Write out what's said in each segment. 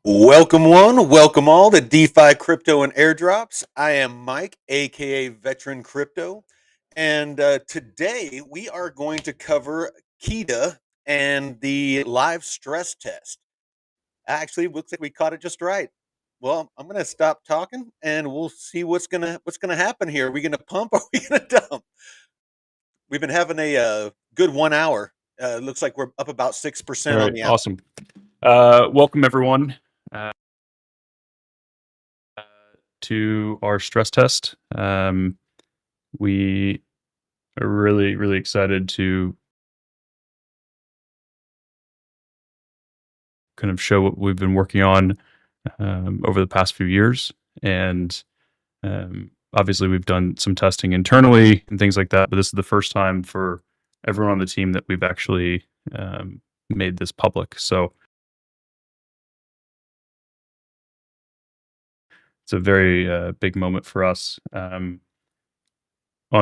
Welcome one, welcome all to DeFi Crypto and Airdrops. I am Mike, aka Veteran Crypto, and today we are going to cover Keeta and the live stress test. Actually, looks like we caught it just right. Well, I'm going to stop talking, and we'll see what's gonna happen here. Are we going to pump? Or are we going to dump? We've been having a good 1 hour. Looks like we're up about 6% All on right, the awesome. Welcome everyone to our stress test. We are really excited to kind of show what we've been working on over the past few years, and obviously we've done some testing internally and things like that. But this is the first time for everyone on the team that we've actually made this public. So it's a very big moment for us. On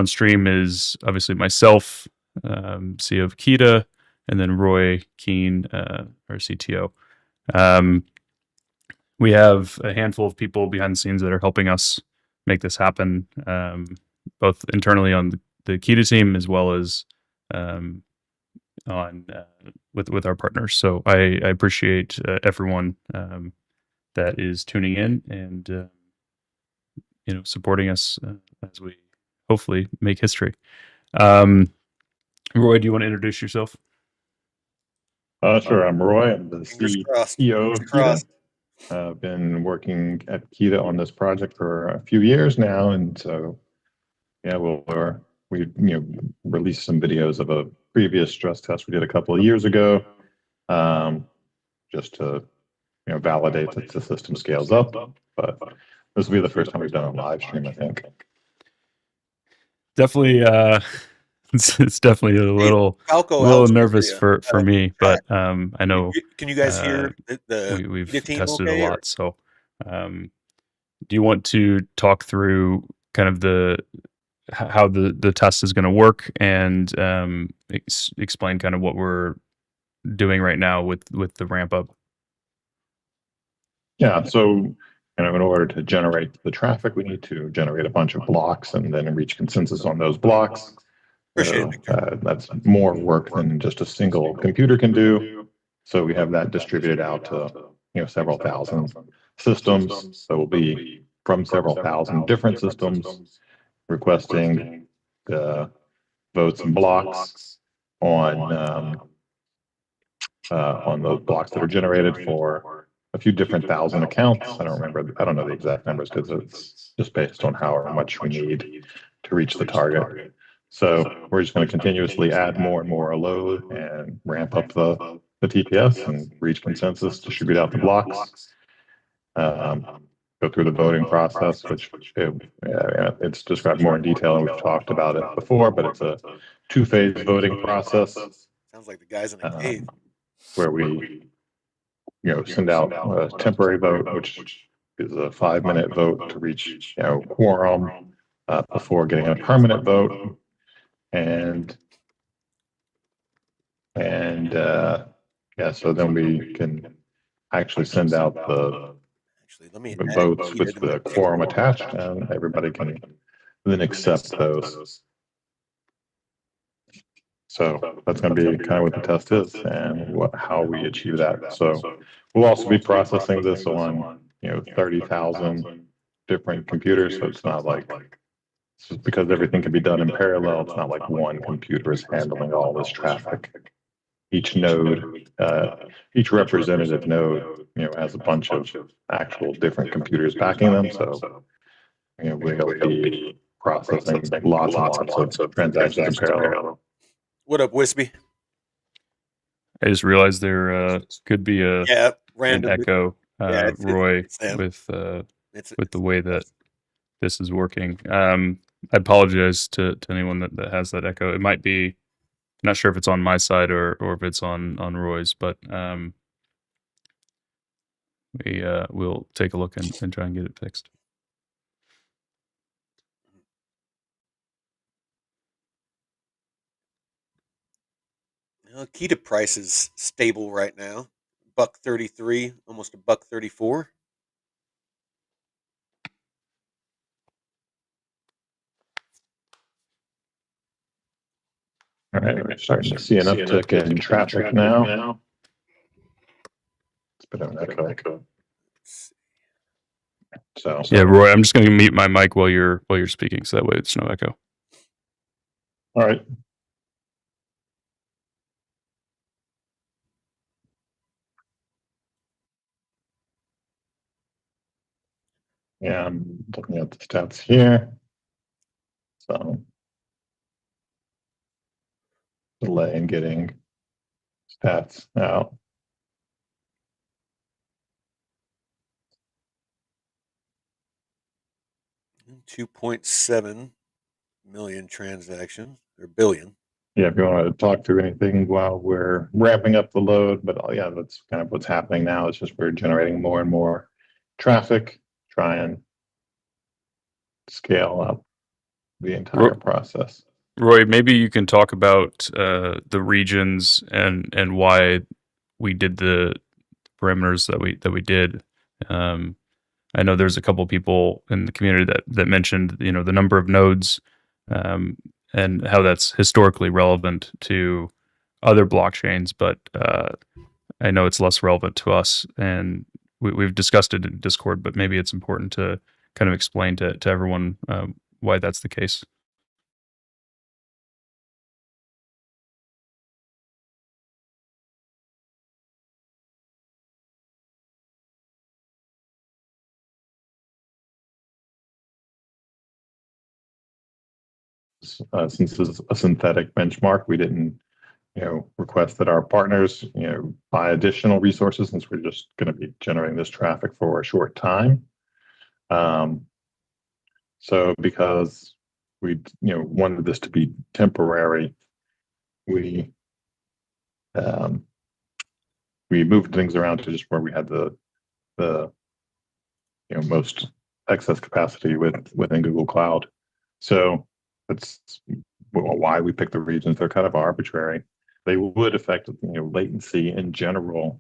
stream is obviously myself, CEO of Keeta, and then Roy Keene, our CTO. We have a handful of people behind the scenes that are helping us make this happen, both internally on the Keeta team as well as on with our partners. So I appreciate everyone that is tuning in and supporting us as we hopefully make history. Roy, do you want to introduce yourself? Sure. I'm Roy. I'm the fingers crossed. CEO of Fingers Keeta. crossed. I've been working at Keeta on this project for a few years now, and so yeah, we released some videos of a previous stress test we did a couple of years ago, just to validate that the system scales up. But this will be the first time we've done a live stream, I think. Definitely, it's definitely a little nervous for me, but I know. Can you guys hear we've Keeta team tested okay, a lot. So, do you want to talk through kind of how the test is going to work and explain kind of what we're doing right now with the ramp up? Yeah. So, in order to generate the traffic, we need to generate a bunch of blocks and then reach consensus on those blocks. Appreciate it. That's more work than just a single computer can do. So we have that distributed out to several thousand systems. So we'll be from several thousand different systems requesting the votes and blocks on those blocks that are generated for a few different thousand accounts. I don't know the exact numbers because it's just based on how much we need to reach the target. So we're just going to continuously add more and more load and ramp up the TPS and reach consensus, distribute out the blocks, go through the voting process, which it's described more in detail and we've talked about it before, but it's a two-phase voting process. Sounds like the guys in a cave. Where we send out a temporary vote, which is a 5-minute vote to reach quorum before getting a permanent vote, and so then we can actually send out the votes with the quorum attached, and everybody can then accept those. So that's going to be kind of what the test is and how we achieve that. So we'll also be processing this on 30,000 different computers. So it's not like, just because everything can be done in parallel, it's not like one computer is handling all this traffic. Each node, each representative node, has a bunch of actual different computers backing them. So we'll be processing lots and lots of transactions in parallel. What up, Wispy? I just realized there could be an echo, Roy, with the way that this is working. I apologize to anyone that has that echo. It might be, I'm not sure if it's on my side or if it's on Roy's, but we'll take a look and try and get it fixed. Keeta price is stable right now. $1.33, almost $1.34. All right, we're starting to see an uptick in traffic now. It's a bit of an echo. So yeah, Roy, I'm just going to mute my mic while you're speaking, so that way it's no echo. All right. Yeah, I'm looking at the stats here. So delay in getting stats out. 2.7 million transactions, or billion. Yeah, if you want to talk through anything while we're ramping up the load, but yeah, that's kind of what's happening now. It's just we're generating more and more traffic, try and scale up the entire process. Roy, maybe you can talk about the regions and why we did the parameters that we did. I know there's a couple people in the community that mentioned the number of nodes and how that's historically relevant to other blockchains, but I know it's less relevant to us, and we've discussed it in Discord. But maybe it's important to kind of explain to everyone why that's the case. Since this is a synthetic benchmark, we didn't request that our partners buy additional resources, since we're just going to be generating this traffic for a short time. So because we wanted this to be temporary, we moved things around to just where we had the most excess capacity within Google Cloud. So that's why we picked the regions. They're kind of arbitrary. They would affect latency in general,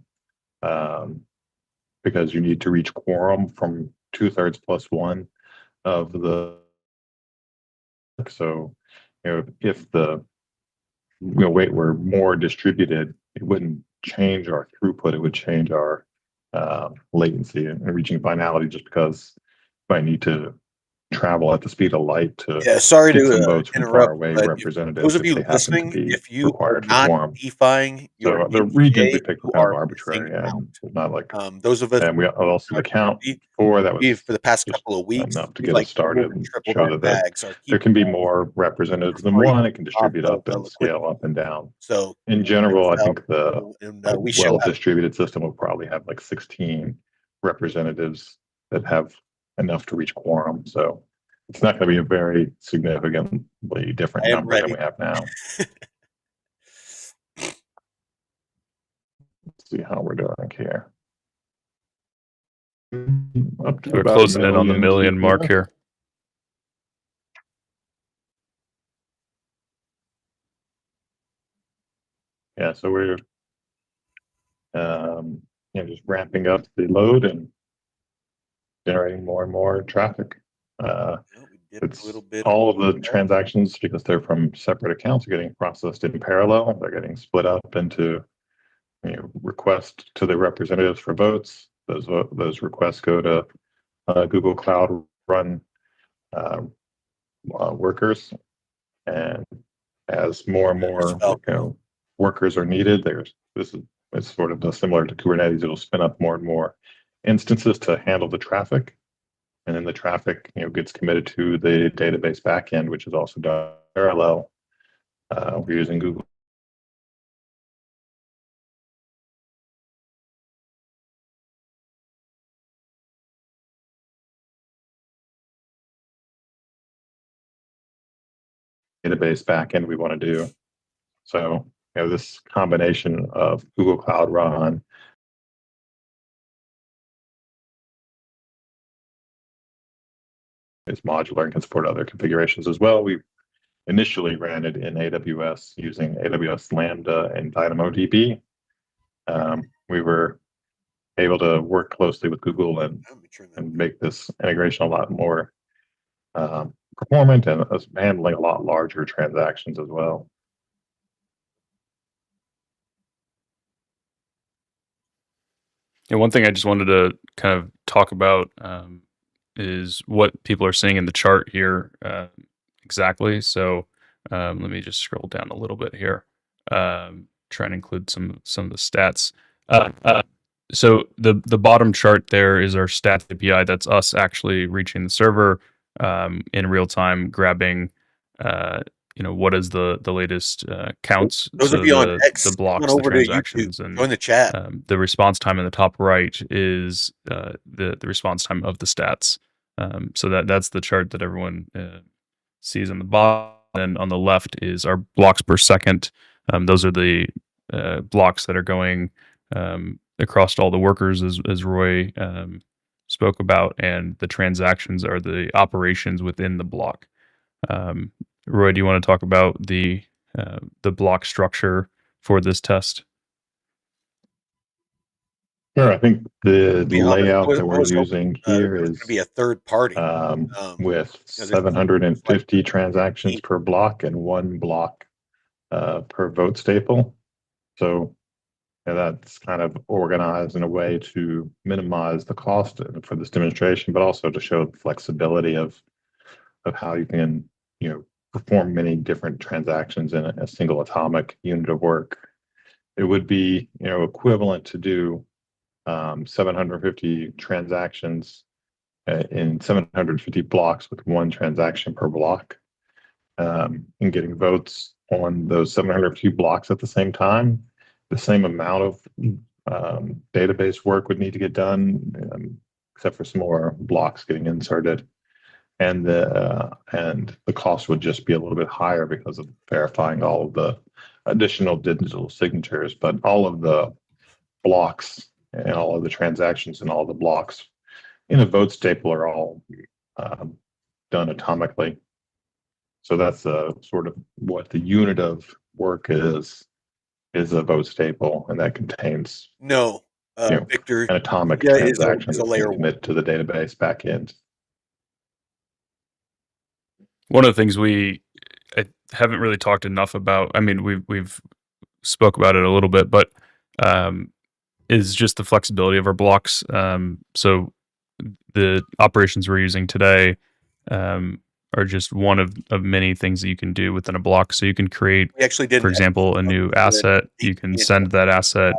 because you need to reach quorum from 2/3 plus 1 of the. So if the weight were more distributed, it wouldn't change our throughput. It would change our latency and reaching finality, just because you might need to travel at the speed of light to sorry get to some votes from interrupt, faraway but representatives. those of you if they listening, happen to be if you are required for not quorum. DeFiing your So the regions we NGA, picked were you kind of are arbitrary, missing and not like. those of us, And we also the count for that was for the past just couple of weeks, enough to we've get us started doubled and and tripled show our that bags. Our there keep can be more representatives than free one. It can off distribute of up and liquidity. scale up and down. So In general, I think and a we show well-distributed system will probably have like 16 representatives that have enough to reach quorum. So it's not going to be a very significantly different number than we have now. Let's see how we're doing here. Up to We're about closing in on the million mark here. Yeah, so we're just ramping up the load and generating more and more traffic. It's all of the transactions, because they're from separate accounts, are getting processed in parallel. They're getting split up into requests to the representatives for votes. Those requests go to Google Cloud run workers, and as more and more workers are needed, it's sort of similar to Kubernetes. It'll spin up more and more instances to handle the traffic, and then the traffic gets committed to the database backend, which is also done parallel. We're using Google database backend we want to do. So this combination of Google Cloud Run is modular and can support other configurations as well. We initially ran it in AWS using AWS Lambda and DynamoDB. We were able to work closely with Google and make this integration a lot more performant and handling a lot larger transactions as well. And one thing I just wanted to kind of talk about is what people are seeing in the chart here exactly. So let me just scroll down a little bit here, try and include some of the stats. So the bottom chart there is our stats API. That's us actually reaching the server in real time, grabbing what is the latest counts. Those of you on X, the blocks, the transactions, and join the chat. The response time in the top right is the response time of the stats. So that's the chart that everyone sees on the bottom. And on the left is our blocks per second. Those are the blocks that are going across all the workers, as Roy spoke about, and the transactions are the operations within the block. Roy, do you want to talk about the block structure for this test? Sure. I think the layout that we're using here is going to be a third party with 750 transactions per block and 1 block per vote staple. So that's kind of organized in a way to minimize the cost for this demonstration, but also to show the flexibility of how you can perform many different transactions in a single atomic unit of work. It would be equivalent to do 750 transactions in 750 blocks with 1 transaction per block, and getting votes on those 750 blocks at the same time. The same amount of database work would need to get done, except for some more blocks getting inserted, and the cost would just be a little bit higher because of verifying all of the additional digital signatures. But all of the blocks and all of the transactions and all the blocks in a vote staple are all done atomically. So that's sort of what the unit of work is a vote staple, and that contains Victor, an atomic transaction that can commit to the database backend. One of the things I haven't really talked enough about, I mean, we've spoke about it a little bit, but is just the flexibility of our blocks. So the operations we're using today are just one of many things that you can do within a block. So you can create, for example, a new asset. You can send that asset.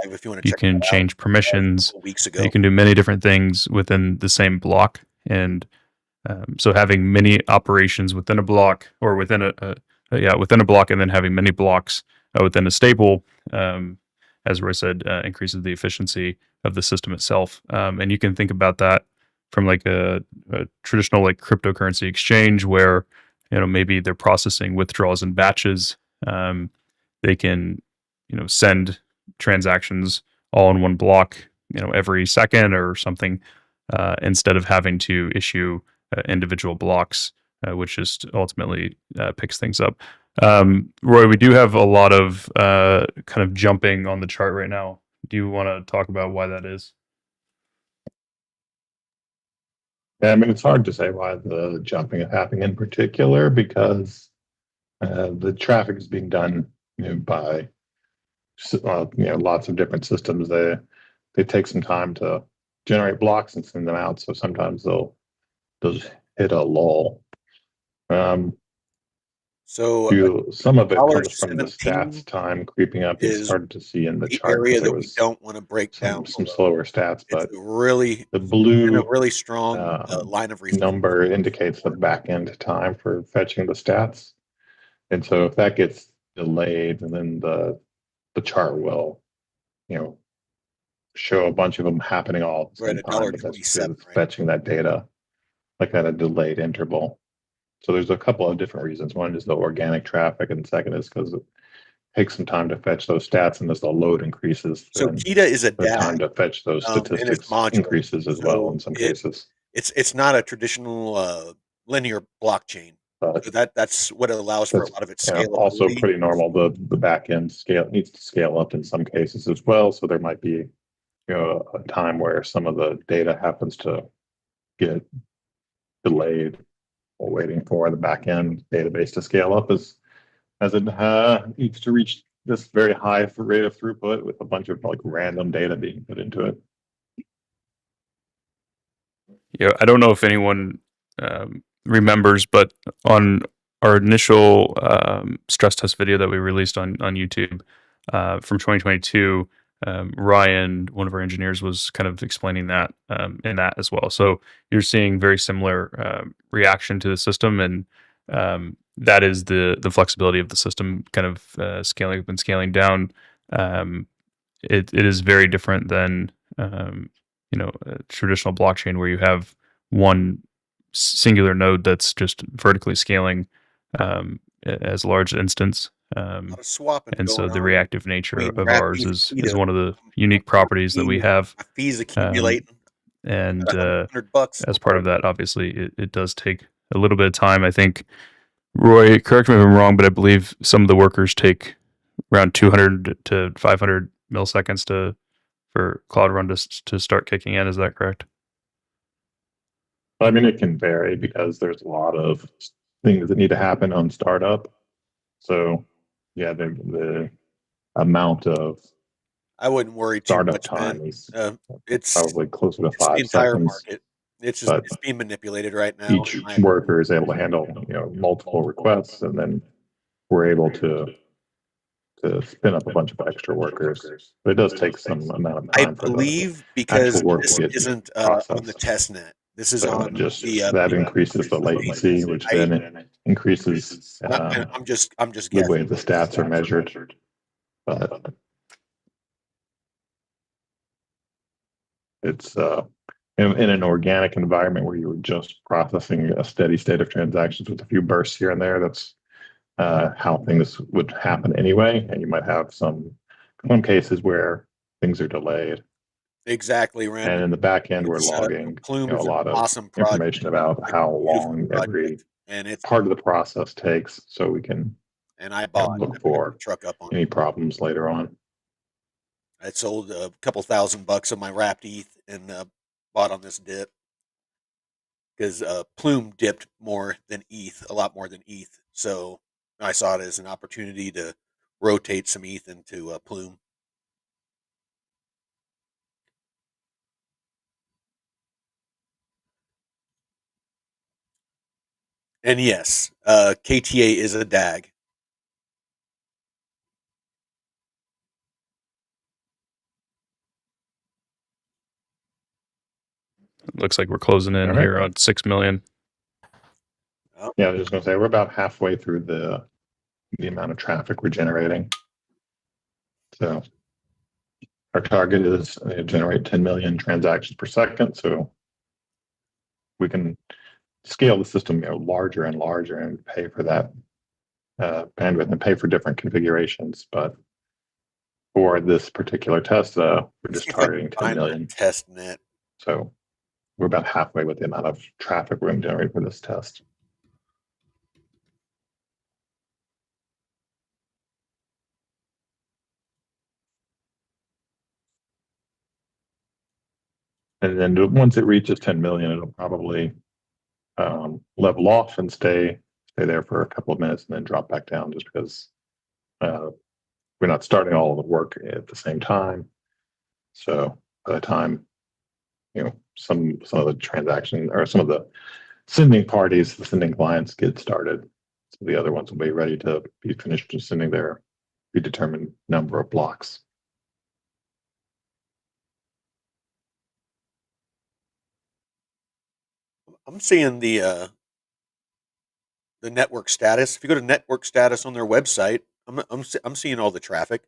You can change permissions. You can do many different things within the same block. And so having many operations within a block, or within a block, and then having many blocks within a staple, as Roy said, increases the efficiency of the system itself. And you can think about that from like a traditional like cryptocurrency exchange, where maybe they're processing withdrawals in batches. They can send transactions all in one block every second or something, instead of having to issue individual blocks, which just ultimately picks things up. Roy, we do have a lot of kind of jumping on the chart right now. Do you want to talk about why that is? Yeah, I mean, it's hard to say why the jumping is happening in particular, because the traffic is being done by lots of different systems. They take some time to generate blocks and send them out, so sometimes they'll hit a lull. So some of it comes from the stats time creeping up. It's hard to see in the chart area that we don't want to break down. Some slower stats, but the blue a really strong line of research number indicates the back end time for fetching the stats. And so if that gets delayed, and then the chart will show a bunch of them happening all at the same time, but that's because it's fetching that data like at a delayed interval. So there's a couple of different reasons. One is the organic traffic, and the second is because it takes some time to fetch those stats, and as the load increases, so Keeta is a the time to fetch those statistics increases as well in some cases. It's not a traditional linear blockchain. So that's what it allows for a lot of its scalability. Also pretty normal. The back end needs to scale up in some cases as well. So there might be a time where some of the data happens to get delayed while waiting for the backend database to scale up as it needs to reach this very high rate of throughput with a bunch of like random data being put into it. Yeah, I don't know if anyone remembers, but on our initial stress test video that we released on YouTube from 2022, Ryan, one of our engineers, was kind of explaining that in that as well. So you're seeing very similar reaction to the system, and that is the flexibility of the system, kind of scaling up and scaling down. It is very different than a traditional blockchain where you have one singular node that's just vertically scaling as a large instance. And so the reactive nature of ours is one of the unique properties that we have. Fees accumulating. And as part of that, obviously, it does take a little bit of time. I think, Roy, correct me if I'm wrong, but I believe some of the workers take around 200 to 500 milliseconds for Cloud Run to start kicking in. Is that correct? I mean, it can vary because there's a lot of things that need to happen on startup. So, yeah, the amount of I wouldn't worry too startup much, time man. is It's probably closer to 5 the entire seconds. market. It's being manipulated right now. Each worker is able to handle multiple requests, and then we're able to spin up a bunch of extra workers. But it does take some amount of time. I believe because this isn't on the test net. This is on just the that increases the latency, which then increases I'm just the way the stats are measured. But it's in an organic environment where you were just processing a steady state of transactions with a few bursts here and there. That's how things would happen anyway, and you might have some cases where things are delayed. Exactly, Randall. And in the back end, we're logging a lot of information about how long every part of the process takes, so we can look for truck up on any problems later on. I sold a couple $1,000 of my wrapped ETH and bought on this dip because Plume dipped more than ETH, a lot more than ETH. So I saw it as an opportunity to rotate some ETH into Plume. And yes, KTA is a DAG. Looks like we're closing in here on 6 million. Yeah, I was just going to say we're about halfway through the amount of traffic we're generating. So our target is to generate 10 million transactions per second. So we can scale the system larger and larger and pay for that bandwidth and pay for different configurations. But for this particular test, we're just targeting 10 million. Test net. So we're about halfway with the amount of traffic we're going to generate for this test. And then once it reaches 10 million, it'll probably level off and stay there for a couple of minutes and then drop back down, just because we're not starting all of the work at the same time. So by the time some of the transaction or some of the sending parties, the sending clients get started, so the other ones will be ready to be finished sending their predetermined number of blocks. I'm seeing the network status. If you go to network status on their website, I'm seeing all the traffic.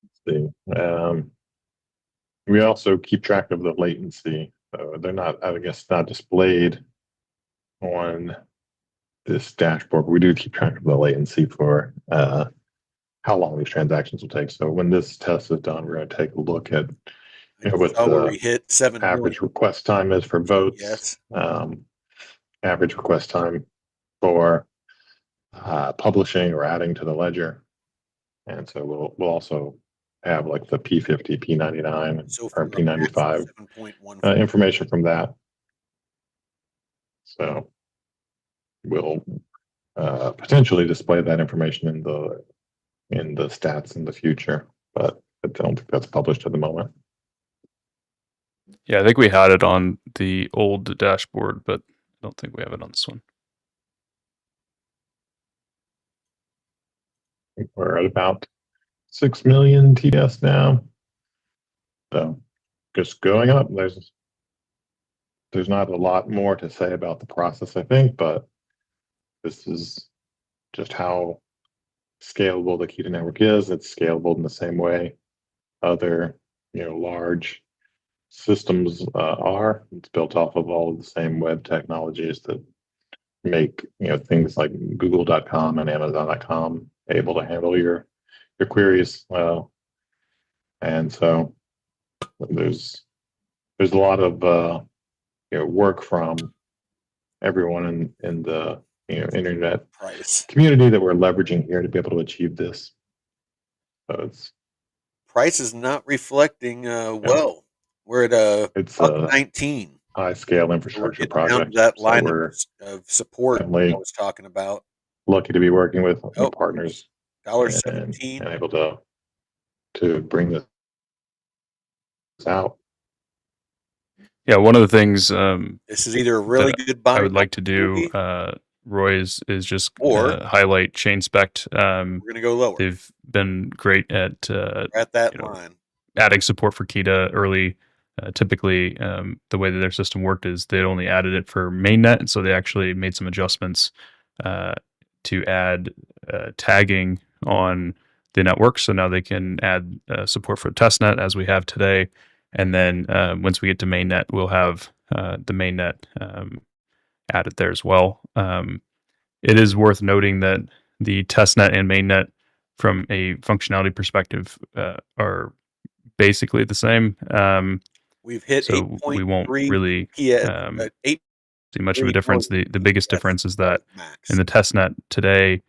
Let's see. We also keep track of the latency. They're not, I guess, not displayed on this dashboard. We do keep track of the latency for how long these transactions will take. So when this test is done, we're going to take a look at what where the we hit 7 average million. request time is for votes. Yes. Average request time for publishing or adding to the ledger. And so we'll also have like the P50, P99, or P95 information from that. So we'll potentially display that information in the stats in the future, but I don't think that's published at the moment. Yeah, I think we had it on the old dashboard, but I don't think we have it on this one. We're at about 6 million TS now. So just going up. There's not a lot more to say about the process, I think, but this is just how scalable the Keeta network is. It's scalable in the same way other, large systems are. It's built off of all of the same web technologies that make, things like Google.com and Amazon.com able to handle your queries. And so there's a lot of work from everyone in the internet community that we're leveraging here to be able to achieve this. So price is not reflecting well. We're at it's $1.19. High scale infrastructure project. That line of support I was talking about. Lucky to be working with partners. $1.17 and able to bring this out. Yeah, one of the things this is either a really good buy I would like to do, Roy, is just highlight ChainSpect. We're going to go lower. They've been great at that line, adding support for Keeta early. Typically, the way that their system worked is they'd only added it for mainnet, and so they actually made some adjustments to add tagging on the network. So now they can add support for testnet as we have today. And then once we get to mainnet, we'll have the mainnet added there as well. It is worth noting that the testnet and mainnet, from a functionality perspective, are basically the same. We've hit so we won't really see much of a difference. The biggest difference is that in the testnet today,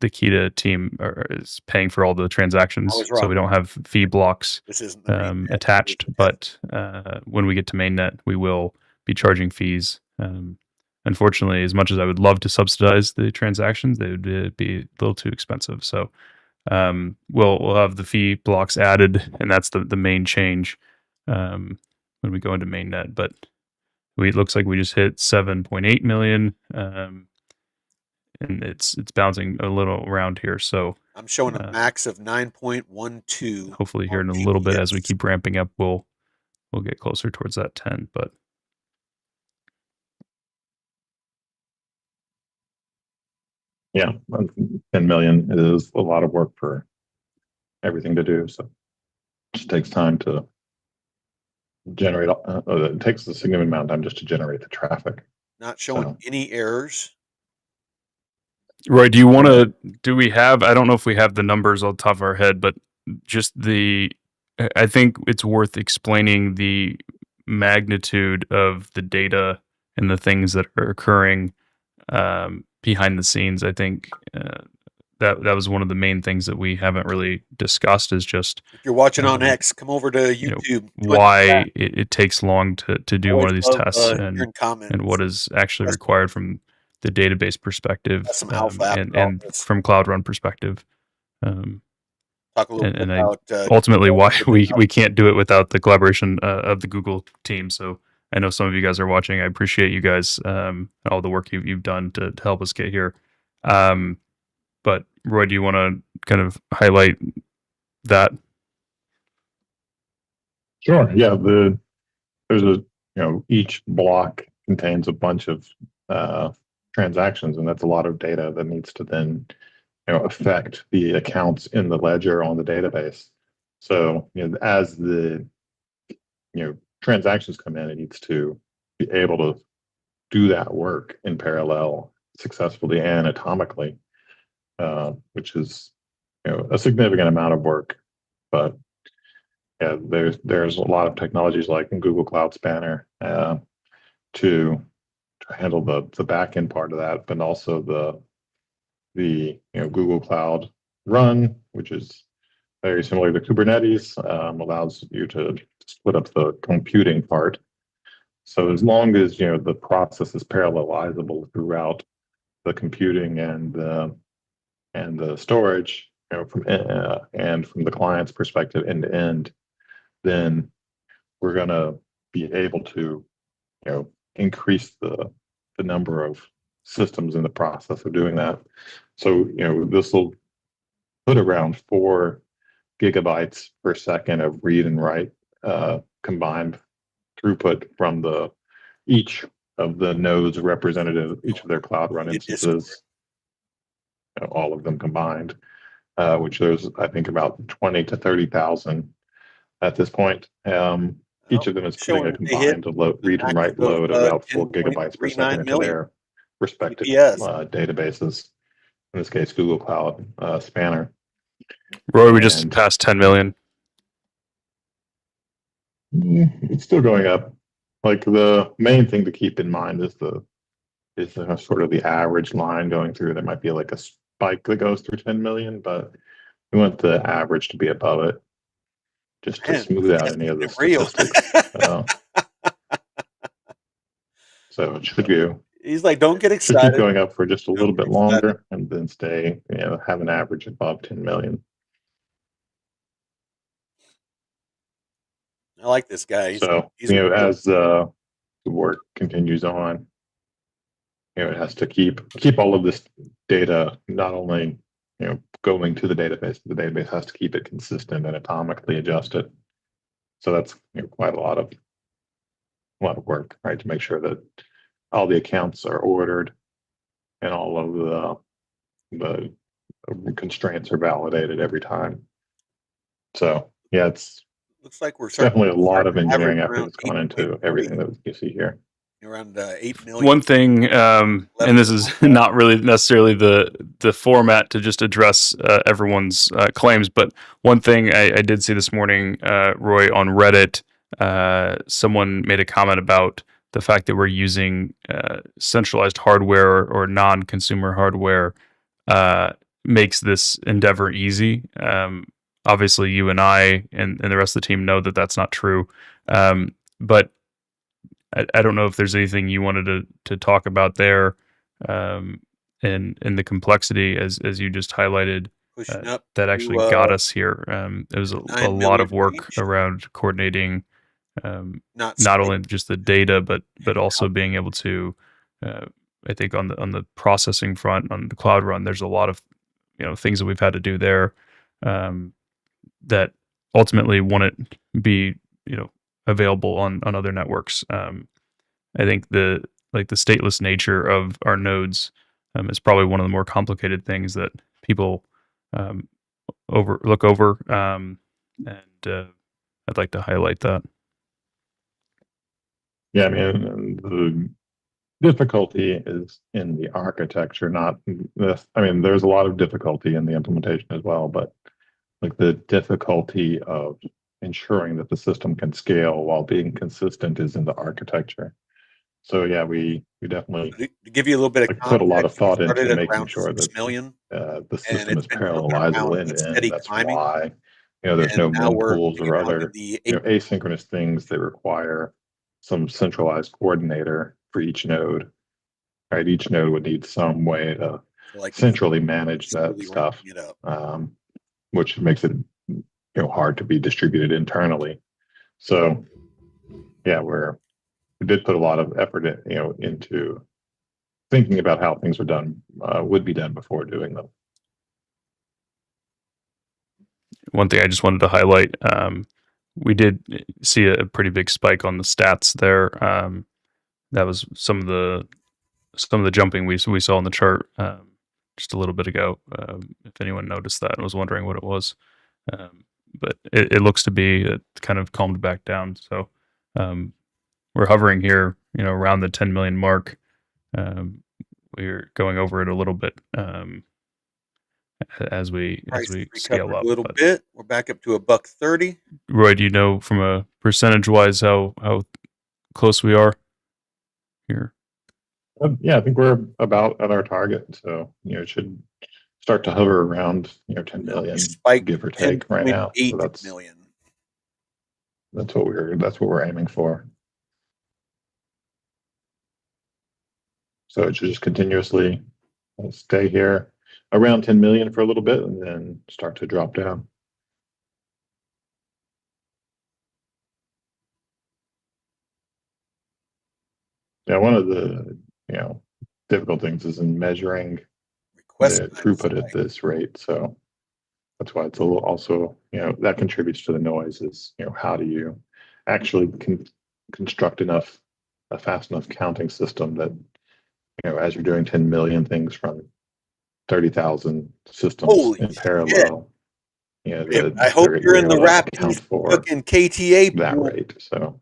the Keeta team is paying for all the transactions, so we don't have fee blocks attached. But when we get to mainnet, we will be charging fees. Unfortunately, as much as I would love to subsidize the transactions, they would be a little too expensive. So we'll have the fee blocks added, and that's the main change when we go into mainnet. But it looks like we just hit 7.8 million. And it's bouncing a little around here. So I'm showing a max of 9.12. Hopefully here in a little bit, as we keep ramping up, we'll get closer towards that 10. But yeah, 10 million is a lot of work for everything to do. So it just takes time to generate. It takes a significant amount of time just to generate the traffic. Not showing any errors. Roy, do we have, I don't know if we have the numbers on top of our head, but just I think it's worth explaining the magnitude of the data and the things that are occurring behind the scenes. I think that was one of the main things that we haven't really discussed, is just, if you're watching on X, come over to YouTube. Why it takes long to do one of these tests, and what is actually required from the database perspective, and from Cloud Run perspective. Talk a little bit about ultimately why we can't do it without the collaboration of the Google team. So I know some of you guys are watching. I appreciate you guys, all the work you've done to help us get here. But Roy, do you want to kind of highlight that? Sure. Yeah. There's each block contains a bunch of transactions, and that's a lot of data that needs to then affect the accounts in the ledger on the database. So as the transactions come in, it needs to be able to do that work in parallel successfully and atomically, which is a significant amount of work, but yeah, there's a lot of technologies like in Google Cloud Spanner to handle the back end part of that, but also the Google Cloud Run, which is very similar to Kubernetes, allows you to split up the computing part. So as long as the process is parallelizable throughout the computing and the storage, and from the client's perspective end to end, then we're going to be able to increase the number of systems in the process of doing that. So this will put around 4 gigabytes per second of read and write combined throughput from each of the nodes representative, each of their Cloud Run instances, all of them combined, which there's, I think, about 20 to 30,000 at this point. Each of them is putting a combined read and write load of about 4 gigabytes per second into their respective databases. In this case, Google Cloud Spanner. Roy, we just passed 10 million. It's still going up. Like, the main thing to keep in mind is sort of the average line going through. There might be like a spike that goes through 10 million, but we want the average to be above it, just to smooth out any of the statistics. So it should go. He's like, don't get excited. Should keep going up for just a little bit longer, and then stay, have an average above 10 million. I like this guy. He's as the work continues on, it has to keep all of this data not only going to the database. The database has to keep it consistent and atomically adjusted. So that's quite a lot of work, right, to make sure that all the accounts are ordered and all of the constraints are validated every time. So yeah, looks like we're definitely a lot of engineering effort that's gone into everything that you see here. Around 8 million. One thing, and this is not really necessarily the format to just address everyone's claims, but one thing I did see this morning, Roy, on Reddit, someone made a comment about the fact that we're using centralized hardware or non-consumer hardware makes this endeavor easy. Obviously, you and I and the rest of the team know that that's not true, but I don't know if there's anything you wanted to talk about there, and the complexity as you just highlighted that actually got us here. It was a lot of work around coordinating not only just the data but also being able to. I think on the processing front, on the Cloud Run, there's a lot of things that we've had to do there that ultimately wouldn't be available on other networks. I think the stateless nature of our nodes is probably one of the more complicated things that people look over, and I'd like to highlight that. Yeah, I mean, the difficulty is in the architecture, not this. I mean, there's a lot of difficulty in the implementation as well, but like the difficulty of ensuring that the system can scale while being consistent is in the architecture. So yeah, we definitely, to give you a little bit of context, put a lot of thought into making sure that the system is parallelizable end to end. That's why there's no pools or other asynchronous things that require some centralized coordinator for each node. Right, each node would need some way to centrally manage that stuff, which makes it hard to be distributed internally. So yeah, we did put a lot of effort into thinking about how things would be done before doing them. One thing I just wanted to highlight, we did see a pretty big spike on the stats there. That was some of the jumping we saw on the chart just a little bit ago. If anyone noticed that and was wondering what it was, but it looks to be kind of calmed back down. So we're hovering here, around the 10 million mark. We're going over it a little bit, and as we scale up. A little bit. We're back up to $1.30. Roy, do you know from a percentage wise how close we are here? Yeah, I think we're about at our target. So it should start to hover around 10 million, give or take, right now. So that's what we're aiming for. So it should just continuously stay here around 10 million for a little bit and then start to drop down. Yeah, one of the difficult things is in measuring the throughput at this rate. So that's why it's a little also that contributes to the noise. Is how do you actually construct a fast enough counting system that as you're doing 10 million things from 30,000 systems in parallel. I hope you're in the rapid fucking KTA that rate. So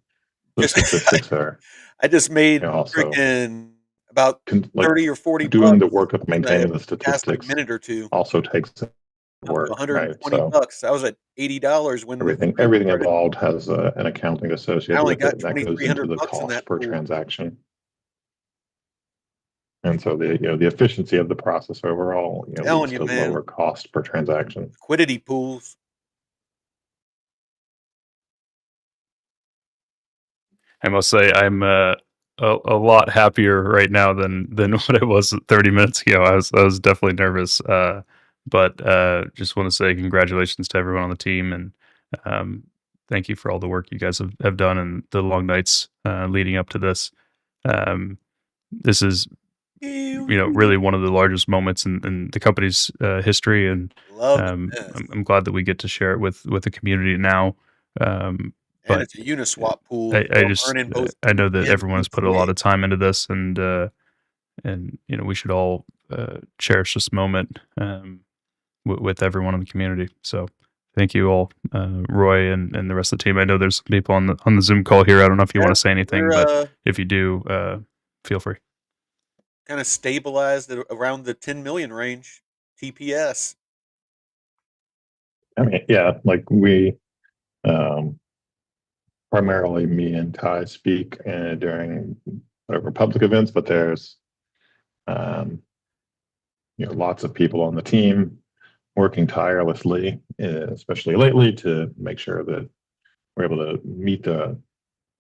the statistics are. I just made freaking about 30 or 40 doing the work of maintaining the statistics like minute or two also takes work. $120. I was at $80 when everything involved has an accounting associated with it, and that goes into the cost per transaction. And so the efficiency of the process overall leads to lower cost per transaction. Liquidity pools. I must say I'm a lot happier right now than what I was 30 minutes ago. I was definitely nervous, but just want to say congratulations to everyone on the team, and thank you for all the work you guys have done and the long nights leading up to this. This is really one of the largest moments in the company's history, and I'm glad that we get to share it with the community now. But it's a Uniswap pool. I know that everyone has put a lot of time into this, and we should all cherish this moment with everyone in the community. So thank you all, Roy and the rest of the team. I know there's some people on the Zoom call here. I don't know if you want to say anything, but if you do, feel free. Kind of stabilized at around the 10 million range TPS. I mean, yeah, like we. Primarily me and Ty speak during public events, but there's lots of people on the team working tirelessly, especially lately, to make sure that we're able to meet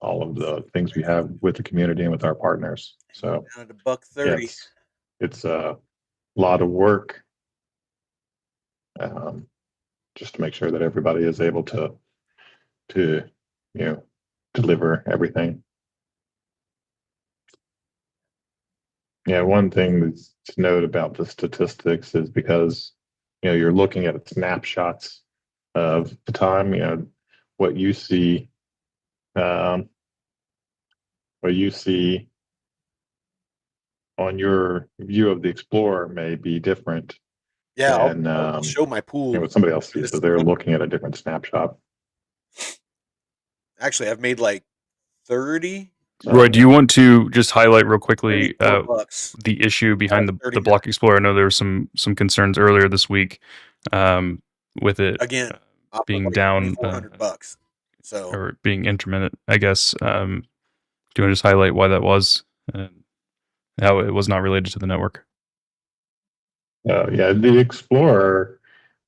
all of the things we have with the community and with our partners. So down at $1.30. It's a lot of work just to make sure that everybody is able to deliver everything. Yeah, one thing to note about the statistics is because you're looking at snapshots of the time. What you see on your view of the Explorer may be different. Yeah, I'll show my pool. What somebody else sees, so they're looking at a different snapshot. Actually, I've made like 30. Roy, do you want to just highlight real quickly the issue behind the Block Explorer? I know there were some concerns earlier this week with it again being down $400, or being intermittent, I guess. Do you want to just highlight why that was and how it was not related to the network? Yeah, the Explorer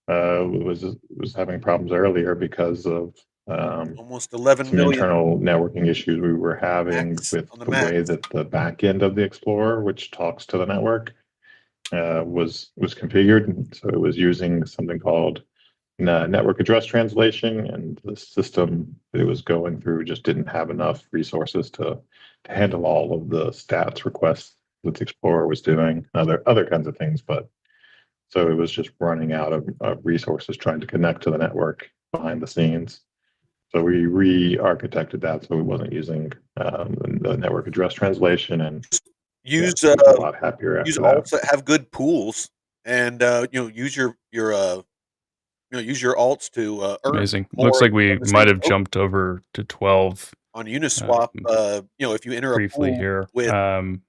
was having problems earlier because of almost 11 some million internal networking issues we were having with the way that the back end of the Explorer, which talks to the network, was configured. So it was using something called network address translation, and the system it was going through just didn't have enough resources to handle all of the stats requests that the Explorer was doing, other kinds of things. But so it was just running out of resources trying to connect to the network behind the scenes. So we re-architected that so we wasn't using the network address translation, and use a lot happier after that. Alts that have good pools, and use your use your alts to earn. Amazing. Looks like we might have jumped over to 12 on Uniswap. If you enter briefly a pool here with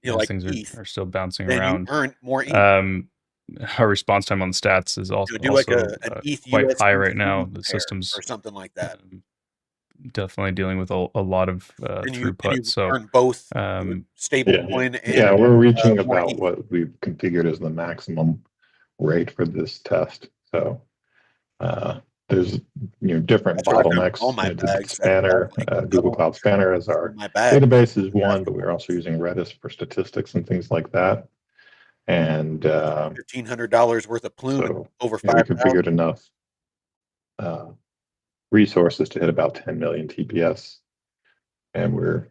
like things ETH, are still bouncing then around. You earn more ETH. our response time on the stats is also do like an ETH quite high right USDC now. The pair system's or something like that. Definitely dealing with a lot of Can throughput. you So earn both stable Yeah. coin and Yeah, we're reaching more about ETH? what we've configured as the maximum rate for this test. So there's different That's what I've done with bottlenecks. all my The bags. That's what Spanner, I've like Google doubled Cloud Spanner as our my bag. database is one, but we're also using Redis for statistics and things like that. And $1,500 worth of plume and so over we 5,000. configured enough resources to hit about 10 million TPS, and we're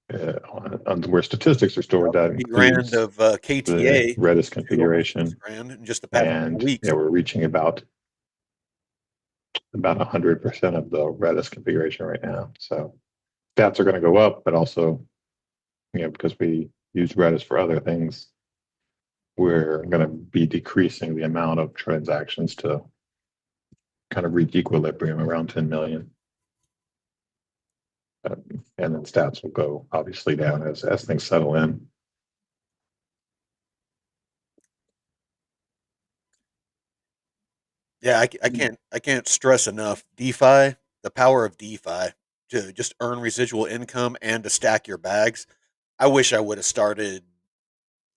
where statistics are stored. That $3,000 includes of the KTA. Redis Almost configuration, $6,000 in just the past couple and weeks. we're reaching about 100% of the Redis configuration right now. So stats are going to go up, but also, because we use Redis for other things, we're going to be decreasing the amount of transactions to kind of reach equilibrium around 10 million. And then stats will go obviously down as things settle in. Yeah, I can't stress enough DeFi, the power of DeFi to just earn residual income and to stack your bags. I wish I would have started.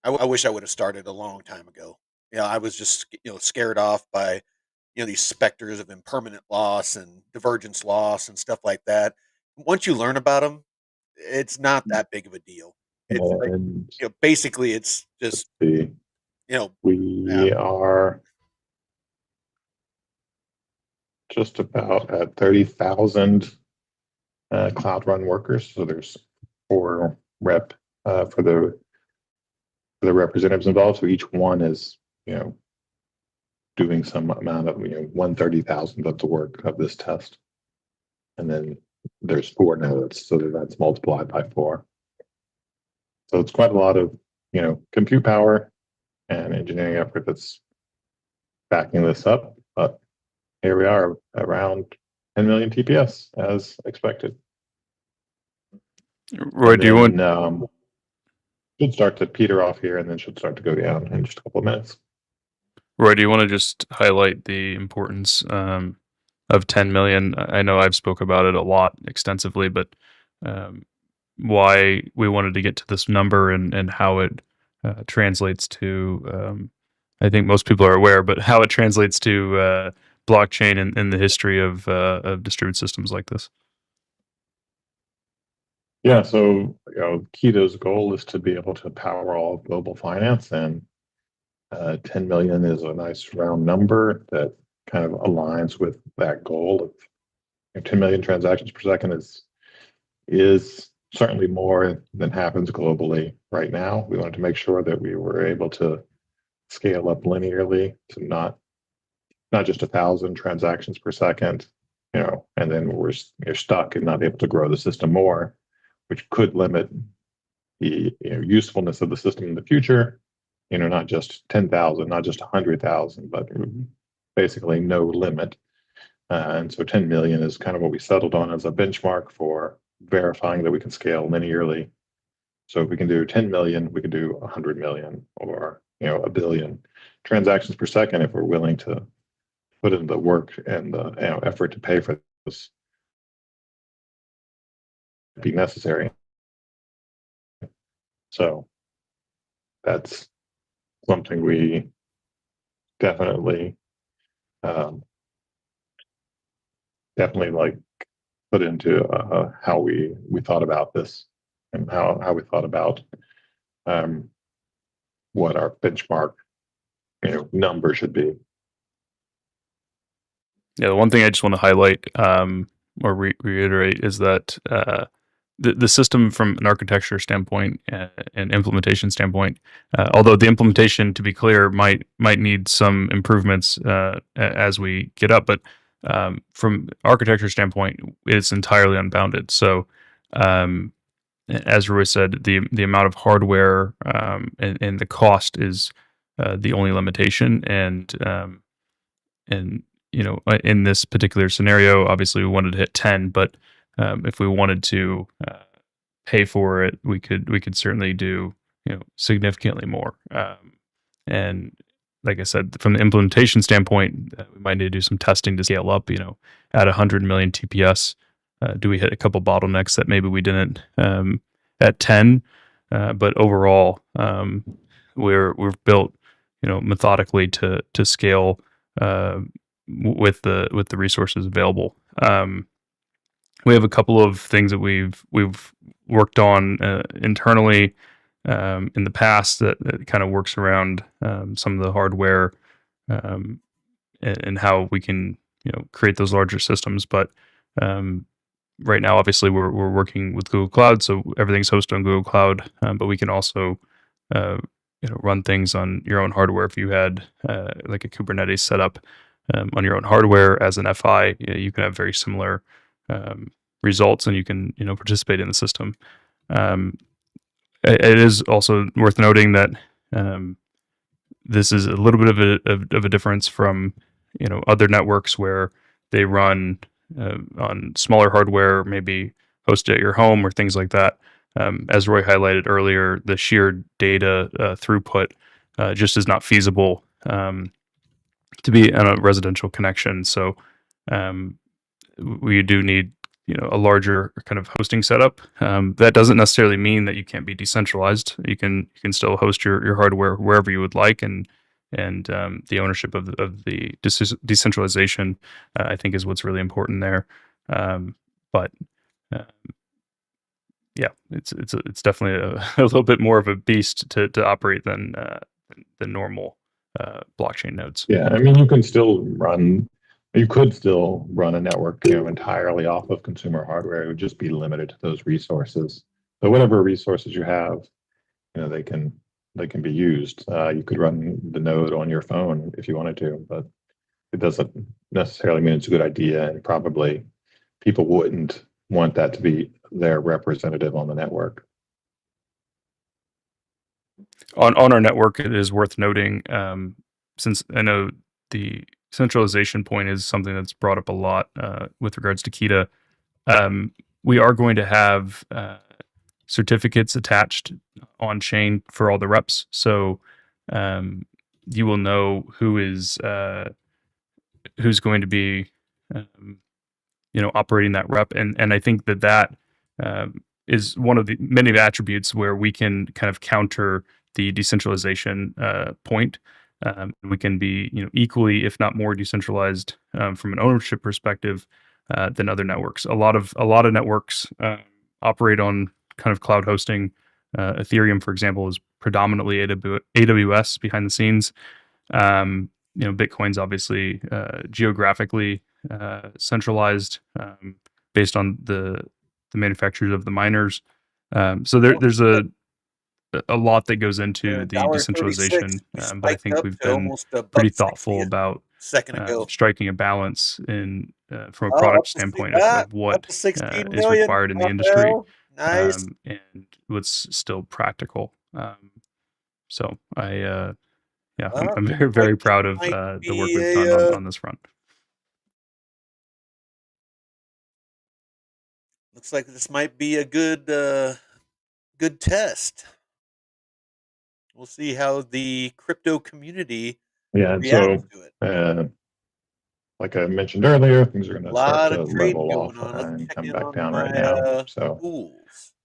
I wish I would have started a long time ago. I was just scared off by these specters of impermanent loss and divergence loss and stuff like that. Once you learn about them, it's not that big of a deal. It's like And basically it's just we yeah. are just about at 30,000 Cloud Run workers. So there's 4 rep for the representatives involved. So each one is, doing some amount of, 1/30,000th of the work of this test. And then there's 4 nodes, so that's multiplied by 4. So it's quite a lot of, compute power and engineering effort that's backing this up. But here we are around 10 million TPS as expected. Roy, do you want? Should start to peter off here, and then should start to go down in just a couple of minutes. Roy, do you want to just highlight the importance of 10 million? I know I've spoke about it a lot extensively, but why we wanted to get to this number and how it translates to, I think most people are aware, but how it translates to blockchain in the history of distributed systems like this. Yeah, so Keeta's goal is to be able to power all of global finance, and 10 million is a nice round number that kind of aligns with that goal of 10 million transactions per second is certainly more than happens globally right now. We wanted to make sure that we were able to scale up linearly to not just 1,000 transactions per second, and then you're stuck and not able to grow the system more, which could limit the usefulness of the system in the future. Not just 10,000, not just 100,000, but basically no limit. And so 10 million is kind of what we settled on as a benchmark for verifying that we can scale linearly. So if we can do 10 million, we can do 100 million or, a billion transactions per second if we're willing to put in the work and the effort to pay for this be necessary. So that's something we definitely like put into how we thought about this and how we thought about what our benchmark number should be. Yeah, the one thing I just want to highlight or reiterate is that the system from an architecture standpoint and implementation standpoint, although the implementation, to be clear, might need some improvements as we get up, but from architecture standpoint, it's entirely unbounded. So, as Roy said, the amount of hardware and the cost is the only limitation, and in this particular scenario, obviously we wanted to hit 10, but if we wanted to pay for it, we could certainly do significantly more, and like I said, from the implementation standpoint, we might need to do some testing to scale up. At 100 million TPS, do we hit a couple bottlenecks that maybe we didn't at 10? But overall, we've built, methodically to scale with the resources available. We have a couple of things that we've worked on internally in the past that kind of works around some of the hardware and how we can create those larger systems. But right now, obviously, we're working with Google Cloud, so everything's hosted on Google Cloud. But we can also run things on your own hardware. If you had like a Kubernetes setup on your own hardware as an FI, you can have very similar results, and you can participate in the system. It is also worth noting that this is a little bit of a difference from other networks where they run on smaller hardware, maybe hosted at your home or things like that. As Roy highlighted earlier, the sheer data throughput just is not feasible to be on a residential connection. So we do need a larger kind of hosting setup. That doesn't necessarily mean that you can't be decentralized. You can still host your hardware wherever you would like, and the ownership of the decentralization, I think, is what's really important there. But yeah, it's definitely a little bit more of a beast to operate than the normal blockchain nodes. Yeah, I mean, you could still run a network, entirely off of consumer hardware. It would just be limited to those resources. So whatever resources you have, they can be used. You could run the node on your phone if you wanted to, but it doesn't necessarily mean it's a good idea, and probably people wouldn't want that to be their representative on the network. On our network, it is worth noting, since I know the centralization point is something that's brought up a lot with regards to Keeta. We are going to have certificates attached on chain for all the reps, so you will know who's going to be operating that rep, and I think that is one of the many attributes where we can kind of counter the decentralization point. We can be equally, if not more, decentralized from an ownership perspective than other networks. A lot of networks operate on kind of cloud hosting. Ethereum, for example, is predominantly AWS behind the scenes. Bitcoin's obviously geographically centralized based on the manufacturers of the miners. So there's a lot that goes into the decentralization, but I think we've been pretty thoughtful about striking a balance in from a product standpoint of what is required in the industry and what's still practical. So I'm very, very proud of the work we've done on this front. Looks like this might be a good test. We'll see how the crypto community reacts to it. Like I mentioned earlier, things are going to start to level off and come back down right now. So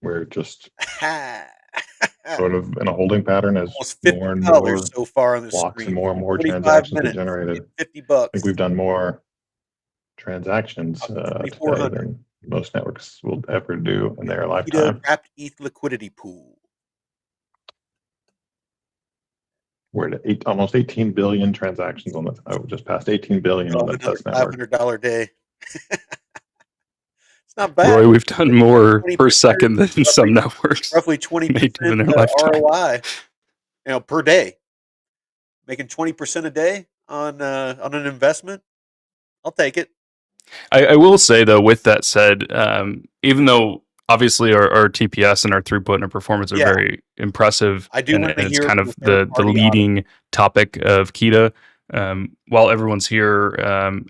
we're just sort of in a holding pattern as more and more so far on the blocks screen. and more transactions get generated. $50. I think we've done more transactions today than most networks will ever do in their lifetime. Wrapped ETH liquidity pool. We're at almost 18 billion transactions on just past 18 billion on the test network. $500 day. It's not bad. Roy, we've done more per second than some networks. Roughly 20% in their ROI, per day. Making 20% a day on an investment. I'll take it. I will say, though, with that said, even though obviously our TPS and our throughput and our performance are very impressive, and it's kind of the leading topic of Keeta, while everyone's here,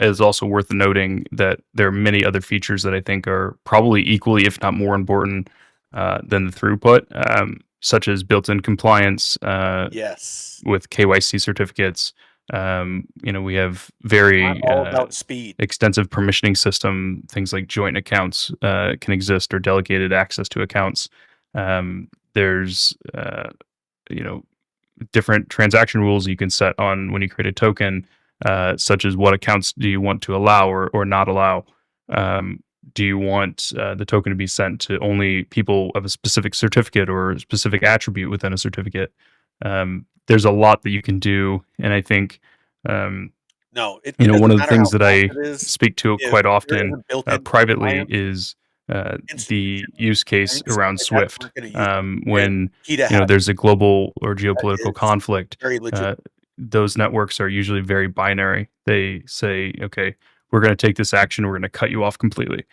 it is also worth noting that there are many other features that I think are probably equally, if not more important, than the throughput. such as built-in compliance yes, with KYC certificates. We have very all about speed. Extensive permissioning system. Things like joint accounts can exist, or delegated access to accounts. There's different transaction rules you can set on when you create a token, such as what accounts do you want to allow or not allow. Do you want the token to be sent to only people of a specific certificate or a specific attribute within a certificate? There's a lot that you can do, and I think one of the things that I speak to quite often privately is the use case around Swift. When there's a global or geopolitical conflict, those networks are usually very binary. They say, okay, we're going to take this action, we're going to cut you off completely.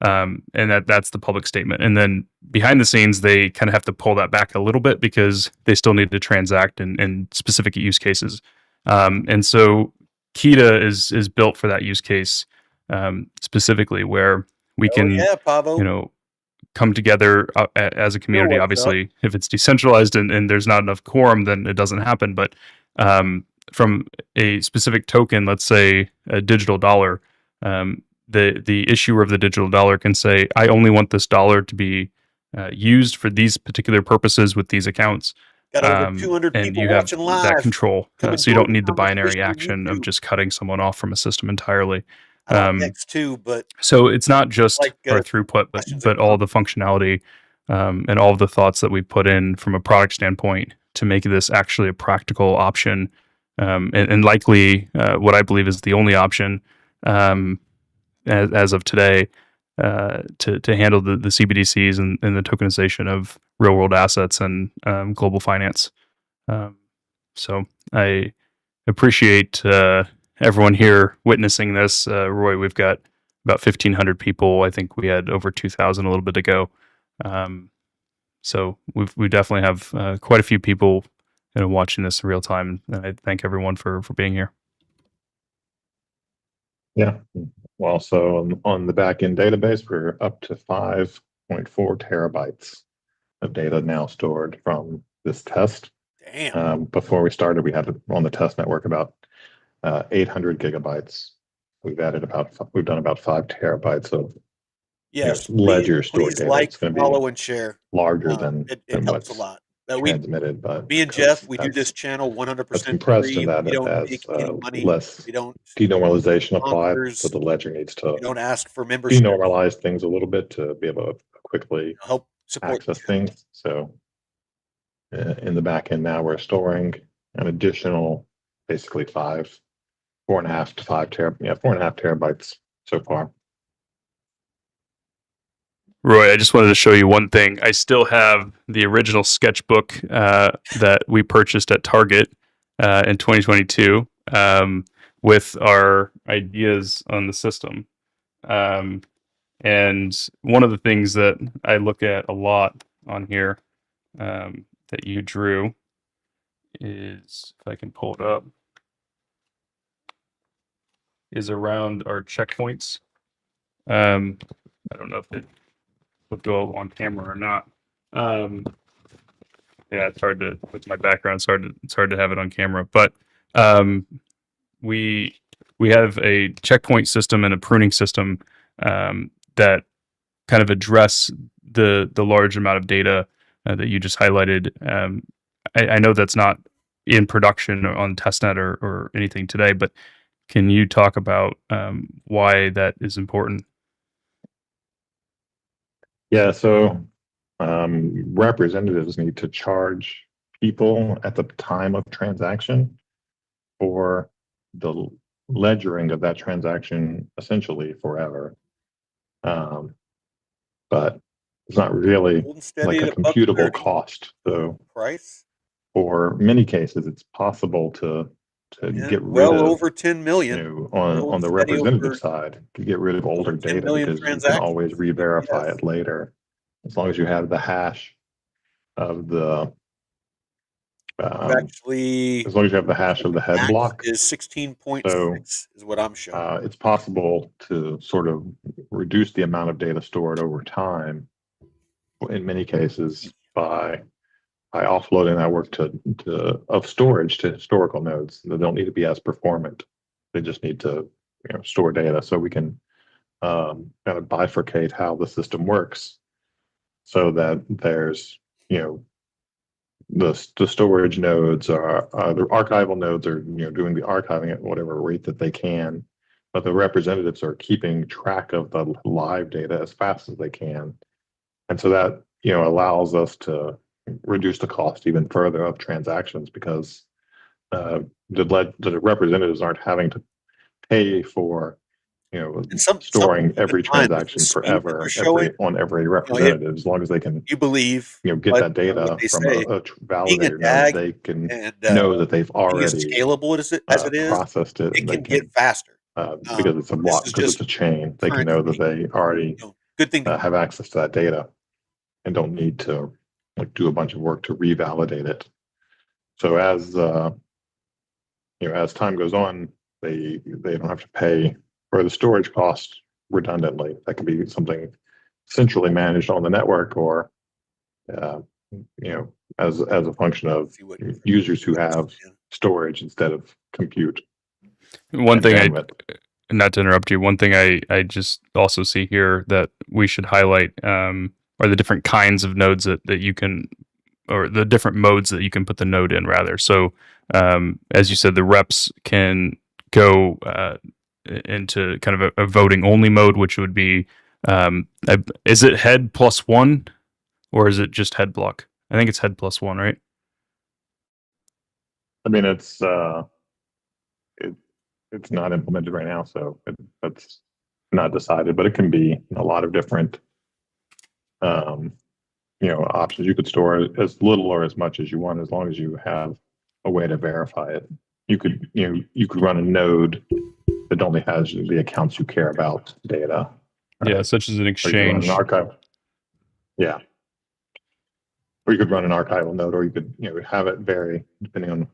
And that's the public statement. And then behind the scenes, they kind of have to pull that back a little bit because they still need to transact in specific use cases. And so Keeta is built for that use case specifically, where we can, come together as a community. Obviously, if it's decentralized and there's not enough quorum, then it doesn't happen. But from a specific token, let's say a digital dollar, the issuer of the digital dollar can say, I only want this dollar to be used for these particular purposes with these accounts. Got over 200 and people you have watching live. That control. So you don't need the binary action of just cutting someone off from a system entirely. Too, but so it's not just our throughput, but all the functionality and all of the thoughts that we put in from a product standpoint to make this actually a practical option, and likely what I believe is the only option as of today to handle the CBDCs and the tokenization of real world assets and global finance. So I appreciate everyone here witnessing this. Roy, we've got about 1,500 people. I think we had over 2,000 a little bit ago. So we definitely have quite a few people watching this in real time. And I thank everyone for being here. Yeah. Well, so on the backend database, we're up to 5.4 terabytes of data now stored from this test. Damn. Before we started, we had on the test network about 800 gigabytes. We've done about 5 terabytes of ledger stored data. Like, follow, and share. Larger than it helps what's a lot. Transmitted, but me and Jeff, we do this channel 100% compressed free. in that we don't as make any money. Less we don't denormalization applied, so the ledger needs to don't ask for membership. Denormalize things a little bit to be able to quickly help support access things. So in the back end now, we're storing an additional basically 4.5 to 5 terabytes so far. Roy, I just wanted to show you one thing. I still have the original sketchbook that we purchased at Target in 2022 with our ideas on the system. And one of the things that I look at a lot on here that you drew is, if I can pull it up, is around our checkpoints. I don't know if it would go on camera or not. Yeah, it's hard to, with my background, it's hard to have it on camera. But we have a checkpoint system and a pruning system that kind of address the large amount of data that you just highlighted. I know that's not in production or on testnet or anything today, but can you talk about why that is important? Yeah, so representatives need to charge people at the time of transaction for the ledgering of that transaction essentially forever. But it's not really like a computable cost. So price for many cases, it's possible to get rid of over 10 million on the representative side to get rid of older data because you can always re-verify it later as long as you have the hash of the as long as you have the hash of the head block is 16.6 is what I'm showing. It's possible to sort of reduce the amount of data stored over time in many cases by by offloading that work of storage to historical nodes. They don't need to be as performant. They just need to store data. So we can kind of bifurcate how the system works, so that there's the storage nodes are the archival nodes are doing the archiving at whatever rate that they can, but the representatives are keeping track of the live data as fast as they can, and so that allows us to reduce the cost even further of transactions, because the representatives aren't having to pay for storing every transaction forever on every representative, as long as they can you believe get that data from a validator node, they can know that they've already scalable as it is, processed it, it and they can get faster because it's a block, because it's a chain. They can know that they already good thing have access to that data and don't need to do a bunch of work to revalidate it. So as as time goes on, they don't have to pay for the storage cost redundantly. That can be something centrally managed on the network, or as a function of users who have storage instead of compute. One thing not to interrupt you, one thing I just also see here that we should highlight are the different kinds of nodes that you can, or the different modes that you can put the node in, rather. So as you said, the reps can go into kind of a voting only mode, which would be, is it head +1 or is it just head block? I think it's head +1, right? I mean, it's not implemented right now, so that's not decided, but it can be a lot of different options. You could store as little or as much as you want, as long as you have a way to verify it. You could run a node that only has the accounts you care about data. Right? Yeah, such as an exchange. An archive. Yeah. Or you could run an archival node, or you could have it vary depending on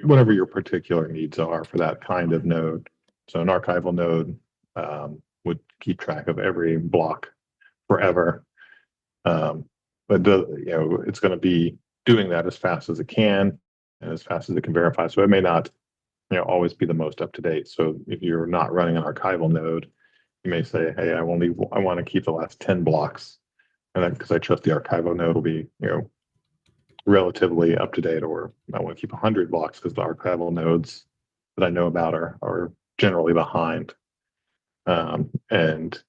whatever your particular needs are for that kind of node. So an archival node would keep track of every block forever, but it's going to be doing that as fast as it can and as fast as it can verify. So it may not always be the most up to date. So if you're not running an archival node, you may say, hey, I want to keep the last 10 blocks, and then because I trust the archival node will be relatively up to date, or I want to keep 100 blocks because the archival nodes that I know about are generally behind, and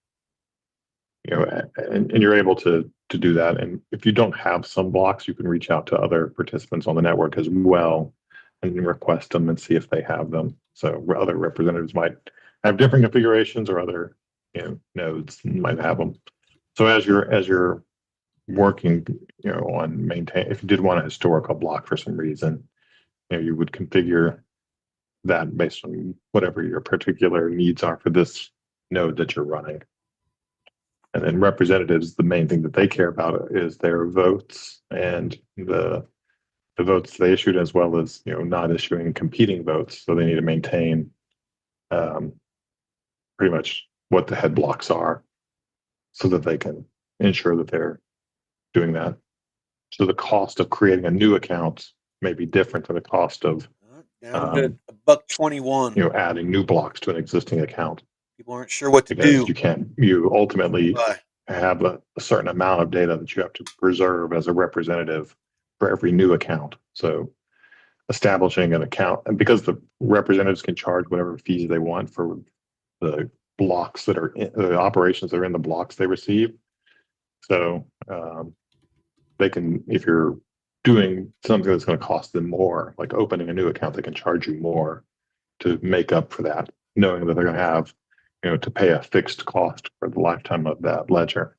you're able to do that. And if you don't have some blocks, you can reach out to other participants on the network as well and request them and see if they have them. So other representatives might have different configurations, or other nodes might have them. So as you're working on maintain, if you did want a historical block for some reason, you would configure that based on whatever your particular needs are for this node that you're running. And then representatives, the main thing that they care about is their votes, and the votes they issued, as well as not issuing competing votes. So they need to maintain pretty much what the head blocks are, so that they can ensure that they're doing that. So the cost of creating a new account may be different than the cost of down to $1.21. Adding new blocks to an existing account. People aren't sure what to do. You ultimately have a certain amount of data that you have to preserve as a representative for every new account. So establishing an account, and because the representatives can charge whatever fees they want for the blocks that are the operations that are in the blocks they receive. So they can, if you're doing something that's going to cost them more, like opening a new account, they can charge you more to make up for that, knowing that they're going to have to pay a fixed cost for the lifetime of that ledger.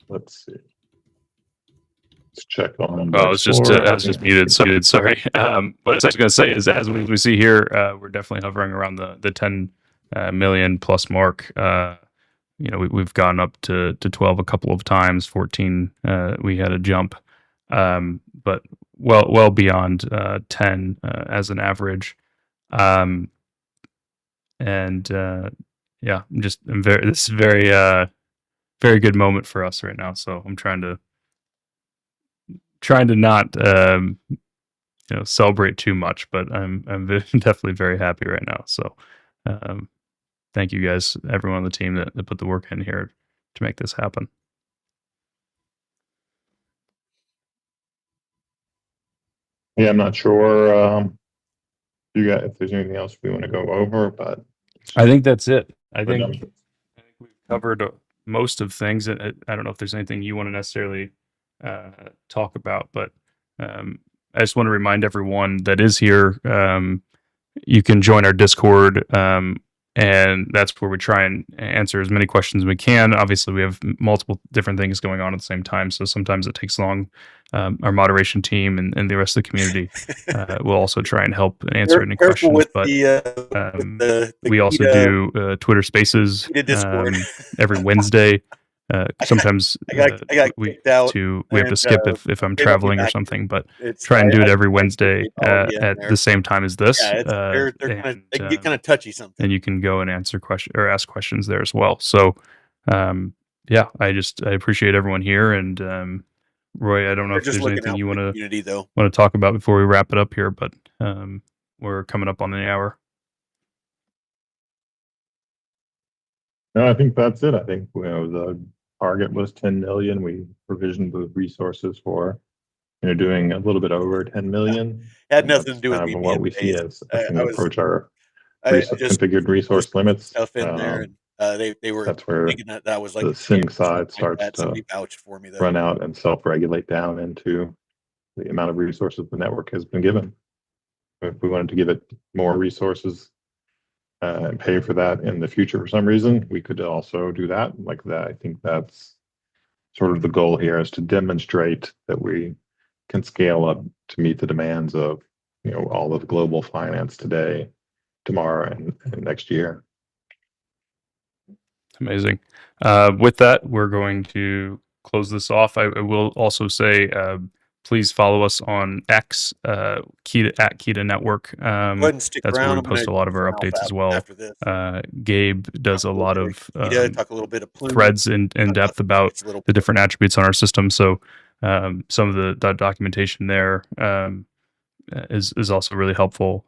Let's see. Let's check on. Oh, I was just muted. Sorry. What I was going to say is, as we see here, we're definitely hovering around the 10 million plus mark. We've gone up to 12 a couple of times, 14 we had a jump, but well beyond 10 as an average. and yeah, this is very very good moment for us right now. So I'm trying to not celebrate too much, but I'm definitely very happy right now. So thank you guys, everyone on the team that put the work in here to make this happen. Yeah, I'm not sure if there's anything else we want to go over, but I think that's it. I but, think we've covered most of things. I don't know if there's anything you want to necessarily talk about, but I just want to remind everyone that is here. You can join our Discord, and that's where we try and answer as many questions as we can. Obviously, we have multiple different things going on at the same time, so sometimes it takes long. Our moderation team and the rest of the community will also try and help and answer any questions. With but the we also do Twitter Spaces every Wednesday. Sometimes I got we kicked out, we have to skip if I'm they let me traveling or back something, but It's try and do it I every Wednesday appreciate all of you in at there. the same time as this. Yeah, they're kinda they can get kinda touchy sometimes. And you can go and answer questions or ask questions there as well. So yeah, I appreciate everyone here. And Roy, I don't know They're if just there's looking anything out you for the want community, though. to talk about before we wrap it up here, but we're coming up on the hour. no, I think that's it. I think the target was 10 million. We provisioned the resources for doing a little bit over 10 million. It had And nothing to that's do with kind me of being what we see paid. as we I was approach our I just configured resource posted some limits. stuff in there, and they were That's where thinking that was like a the scam sync or something side like starts that. to Somebody vouched for me, though. run out and self-regulate down into the amount of resources the network has been given. If we wanted to give it more resources and pay for that in the future for some reason, we could also do that. Like that, I think that's sort of the goal here, is to demonstrate that we can scale up to meet the demands of all of global finance today, tomorrow, and next year. Amazing. With that, we're going to close this off. I will also say, please follow us on X, Keeta Network. Go ahead and stick That's around. where we I'm gonna post a lot of our sign off updates as well. after this. Gabe does Talk a lot of talk a little bit of Plume, threads in depth about the different attributes on our system. So some of the documentation there is also really helpful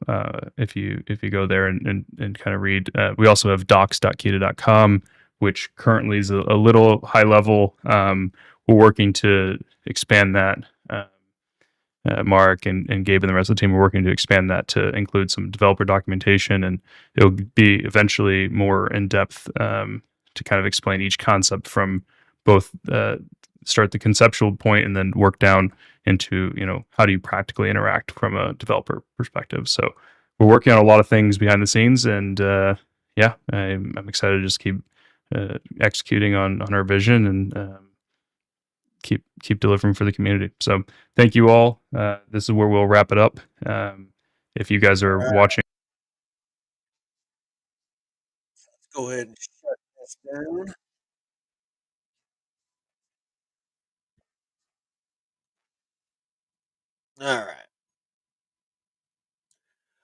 if you go there and kind of read. We also have docs.keeta.com, which currently is a little high level. We're working to expand that. Mark and Gabe and the rest of the team are working to expand that to include some developer documentation, and it'll be eventually more in depth to kind of explain each concept from both start the conceptual point and then work down into how do you practically interact from a developer perspective. So we're working on a lot of things behind the scenes, and yeah, I'm excited to just keep executing on our vision and keep delivering for the community. So thank you all. This is where we'll wrap it up. If you guys are watching, let's go ahead and shut this down.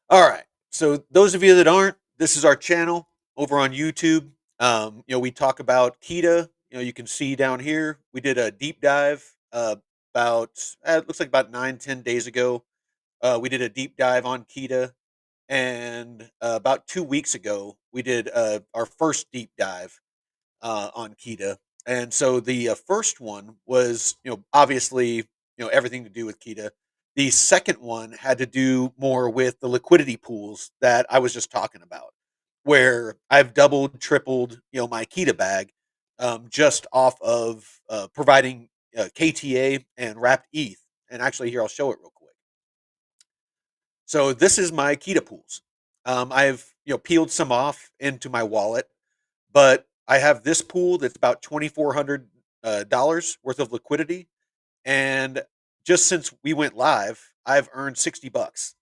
All right. So those of you that aren't, this is our channel over on YouTube. We talk about Keeta. You can see down here, we did a deep dive about, it looks like about 9-10 days ago. We did a deep dive on Keeta. And about 2 weeks ago, we did our first deep dive on Keeta. And so the first one was, obviously, everything to do with Keeta. The second one had to do more with the liquidity pools that I was just talking about, where I've doubled, tripled, my Keeta bag just off of providing KTA and wrapped ETH. And actually, here I'll show it real quick. So this is my Keeta pools. I've peeled some off into my wallet, but I have this pool that's about $2,400 worth of liquidity, and just since we went live, I've earned $60.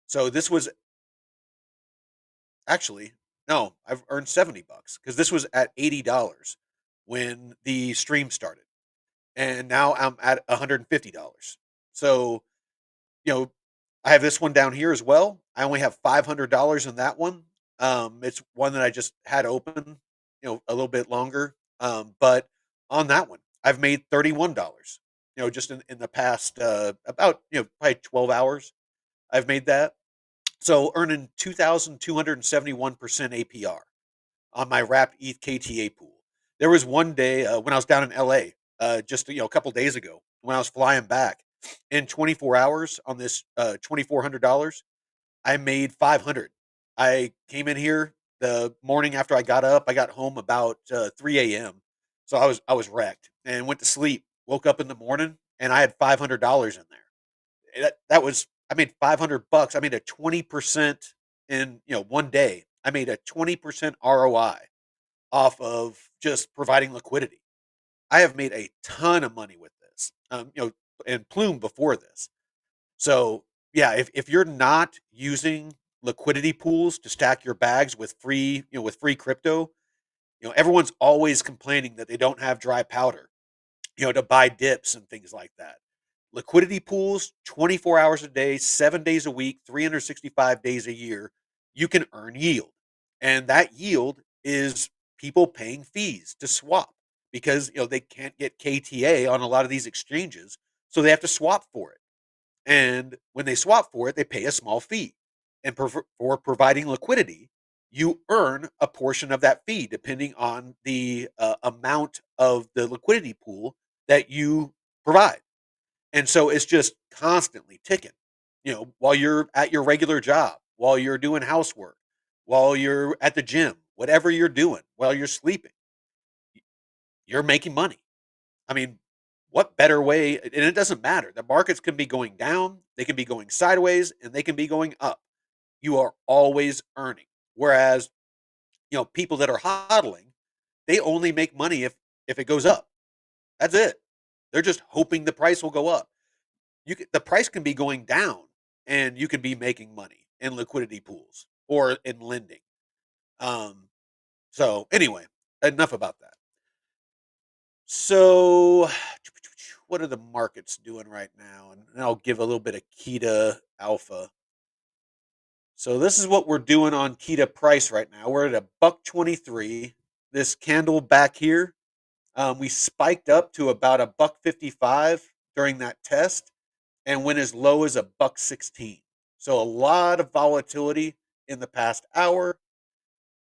So this was actually no, I've earned $70 because this was at $80 when the stream started, and now I'm at $150. So I have this one down here as well. I only have $500 in that one, It's one that I just had open, a little bit longer. But on that one, I've made $31. Just in the past about probably 12 hours, I've made that. So earning 2,271% APR on my wrapped ETH KTA pool. There was one day when I was down in LA, just a couple days ago, when I was flying back. In 24 hours on this $2,400, I made 500. I came in here the morning after I got up. I got home about 3 a.m. So I was wrecked and went to sleep. Woke up in the morning and I had $500 in there. That was I made $500. I made a 20% in one day. I made a 20% ROI off of just providing liquidity. I have made a ton of money with this. And Plume before this. So yeah, if you're not using liquidity pools to stack your bags with free crypto, everyone's always complaining that they don't have dry powder, to buy dips and things like that. Liquidity pools, 24 hours a day, 7 days a week, 365 days a year, you can earn yield. And that yield is people paying fees to swap because they can't get KTA on a lot of these exchanges, so they have to swap for it. And when they swap for it, they pay a small fee. And for providing liquidity, you earn a portion of that fee depending on the amount of the liquidity pool that you provide. And so it's just constantly ticking, while you're at your regular job, while you're doing housework, while you're at the gym, whatever you're doing, while you're sleeping, you're making money. I mean, what better way? And it doesn't matter. The markets can be going down, they can be going sideways, and they can be going up. You are always earning. Whereas, people that are hodling, they only make money if it goes up. That's it. They're just hoping the price will go up. The price can be going down, and you can be making money in liquidity pools or in lending. So anyway, enough about that. So, what are the markets doing right now? And I'll give a little bit of Keeta Alpha. So this is what we're doing on Keeta price right now. We're at a $1.23. This candle back here, we spiked up to about a $1.55 during that test, and went as low as a $1.16. So a lot of volatility in the past hour.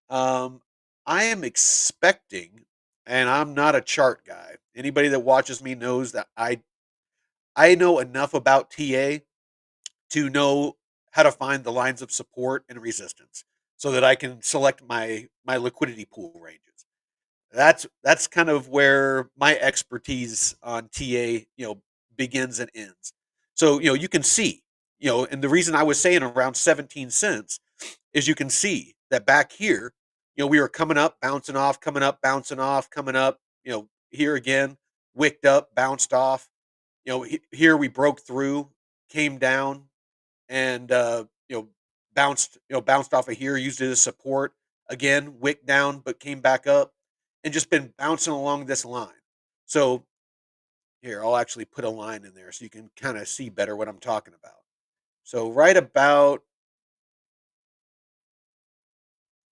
I am expecting, and I'm not a chart guy. Anybody that watches me knows that I know enough about TA to know how to find the lines of support and resistance so that I can select my liquidity pool ranges. That's kind of where my expertise on TA, begins and ends. So, you can see, and the reason I was saying around 17 cents is you can see that back here, we were coming up, bouncing off, coming up, bouncing off, coming up, here again, wicked up, bounced off. Here we broke through, came down, and bounced off of here, used it as support again, wicked down, but came back up, and just been bouncing along this line. So here, I'll actually put a line in there so you can kind of see better what I'm talking about. So right about,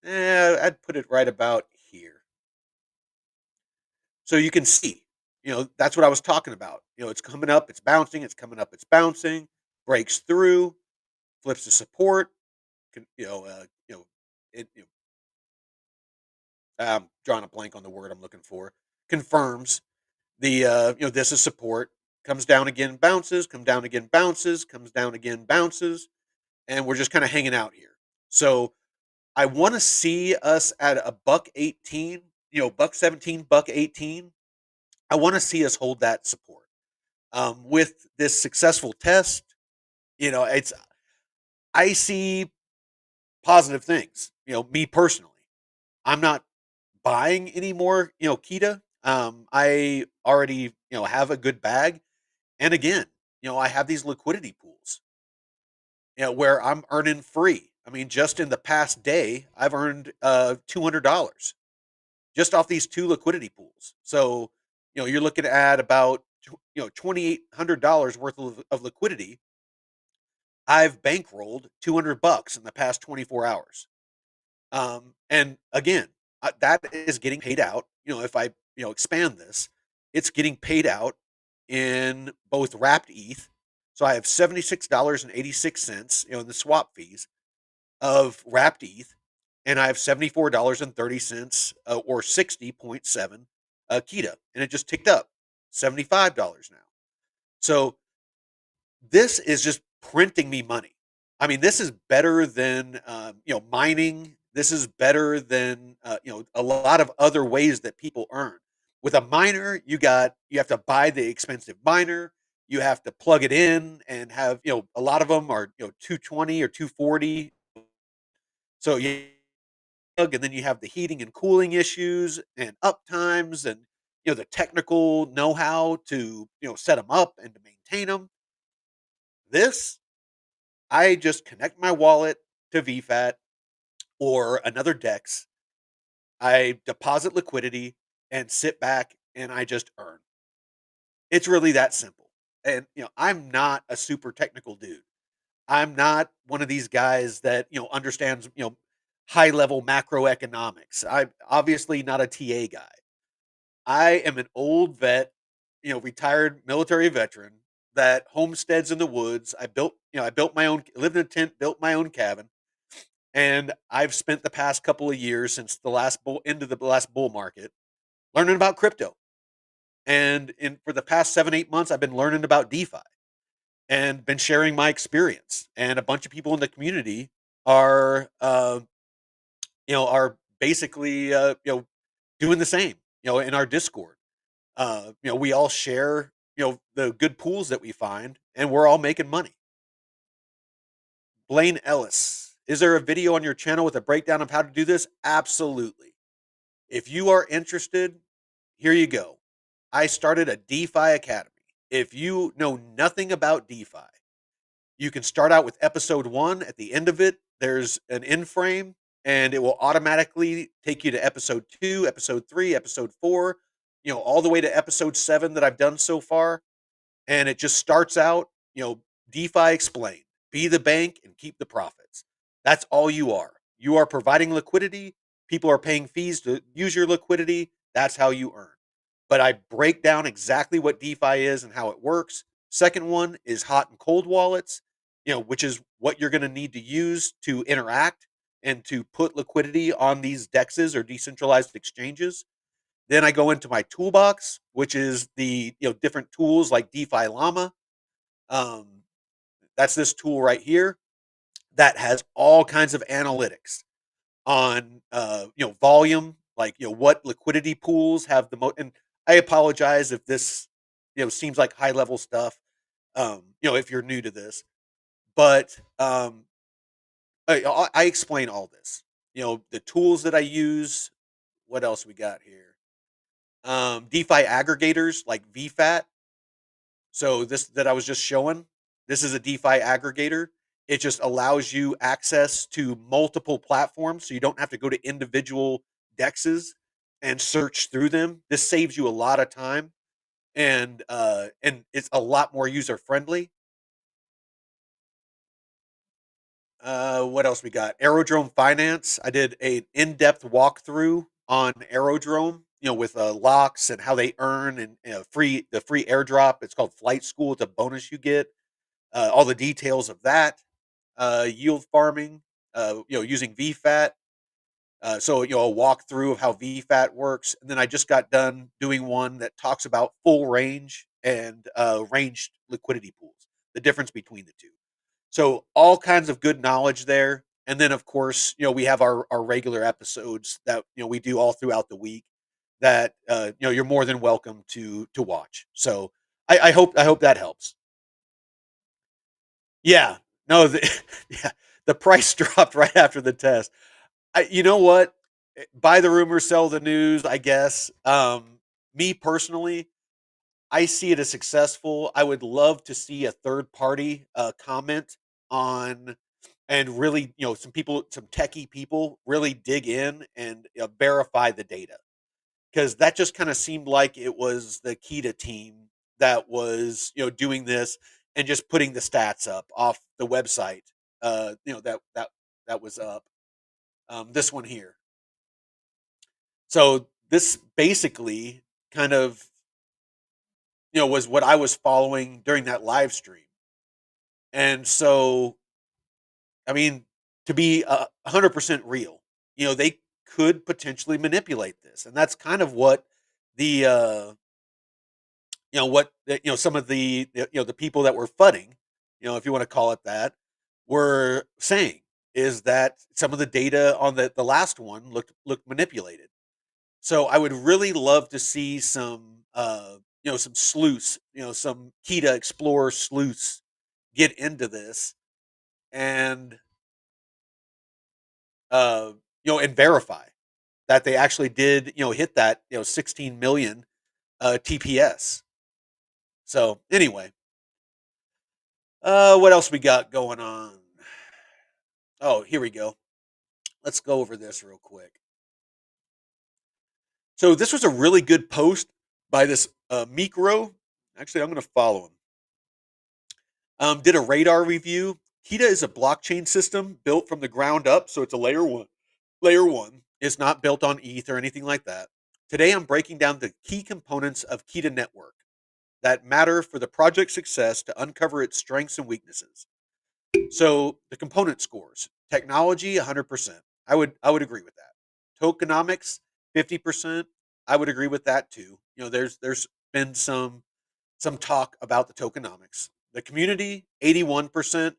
I'd put it right about here. So you can see, that's what I was talking about. It's coming up, it's bouncing, it's coming up, it's bouncing, breaks through, flips to support, can, it, I'm drawing a blank on the word I'm looking for, confirms the, this is support, comes down again, bounces, come down again, bounces, comes down again, bounces, and we're just kind of hanging out here. So I want to see us at a $1.18, $1.17, $1.18. I want to see us hold that support. With this successful test, it's I see positive things. Me personally, I'm not buying any more. Keeta. I already have a good bag, and again, I have these liquidity pools. Where I'm earning free. I mean, just in the past day, I've earned $200 just off these two liquidity pools. So, you're looking at about $2,800 worth of liquidity. I've bankrolled $200 in the past 24 hours. And again, that is getting paid out. If I expand this, it's getting paid out in both wrapped ETH. So I have $76.86, in the swap fees of wrapped ETH, and I have $74.30 or 60.7 Keeta, and it just ticked up $75 now. So this is just printing me money. I mean, this is better than mining. This is better than a lot of other ways that people earn. With a miner, you have to buy the expensive miner. You have to plug it in and have a lot of them are 220 or 240. So you and then you have the heating and cooling issues and uptimes and the technical know-how to set them up and to maintain them. This I just connect my wallet to VFAT or another DEX. I deposit liquidity and sit back and I just earn. It's really that simple. And I'm not a super technical dude. I'm not one of these guys that understands high level macroeconomics. I'm obviously not a TA guy. I am an old vet, retired military veteran that homesteads in the woods. I built my own, lived in a tent, built my own cabin. And I've spent the past couple of years since the last into the last bull market learning about crypto. And for the past 7, 8 months, I've been learning about DeFi and been sharing my experience. And a bunch of people in the community are, are basically, doing the same, in our Discord. We all share, the good pools that we find, and we're all making money. Blaine Ellis, is there a video on your channel with a breakdown of how to do this? Absolutely. If you are interested, here you go. I started a DeFi Academy. If you know nothing about DeFi, you can start out with episode 1. At the end of it, there's an end frame, and it will automatically take you to episode 2, episode 3, episode 4, all the way to episode 7 that I've done so far. And it just starts out, DeFi explained. Be the bank and keep the profits. That's all you are. You are providing liquidity. People are paying fees to use your liquidity. That's how you earn. But I break down exactly what DeFi is and how it works. Second one is hot and cold wallets, which is what you're going to need to use to interact and to put liquidity on these DEXs or decentralized exchanges. Then I go into my toolbox, which is the different tools like DeFi Llama. Um, that's this tool right here that has all kinds of analytics on volume, like what liquidity pools have the most. And I apologize if this seems like high level stuff. If you're new to this, but I explain all this. The tools that I use. What else we got here? DeFi aggregators like VFAT. So this that I was just showing, this is a DeFi aggregator. It just allows you access to multiple platforms, so you don't have to go to individual dexes and search through them. This saves you a lot of time, and it's a lot more user friendly. What else we got? Aerodrome Finance. I did an in-depth walkthrough on Aerodrome, with locks and how they earn and the free airdrop. It's called Flight School. It's a bonus you get. All the details of that. Yield farming. Using VFAT. So a walkthrough of how VFAT works, and then I just got done doing one that talks about full range and ranged liquidity pools. The difference between the two. So all kinds of good knowledge there. And then of course, we have our regular episodes that we do all throughout the week that you're more than welcome to watch. So I hope that helps. Yeah. No, yeah, the price dropped right after the test. You know what? Buy the rumor, sell the news, I guess. Me personally, I see it as successful. I would love to see a third party comment on and really, some people, some techie people really dig in and verify the data, because that just kind of seemed like it was the Keeta team that was, doing this and just putting the stats up off the website, that was up. This one here. So this basically kind of, was what I was following during that live stream. And so, I mean, to be 100% real, they could potentially manipulate this, and that's kind of what the some of the people that were fudding, if you want to call it that, were saying is that some of the data on the last one looked manipulated. So I would really love to see some sleuths, some Keeta Explorer sleuths get into this and uh, and verify that they actually did, hit that, 16 million TPS. So anyway, what else we got going on? Oh, here we go. Let's go over this real quick. So this was a really good post by this Micro. Actually, I'm going to follow him. Did a radar review. Keeta is a blockchain system built from the ground up, so it's a layer one. Layer one. It's not built on ETH or anything like that. Today, I'm breaking down the key components of Keeta Network that matter for the project's success to uncover its strengths and weaknesses. So the component scores: technology, 100%. I would agree with that. Tokenomics, 50%. I would agree with that too. There's been some talk about the tokenomics. The community, 81%.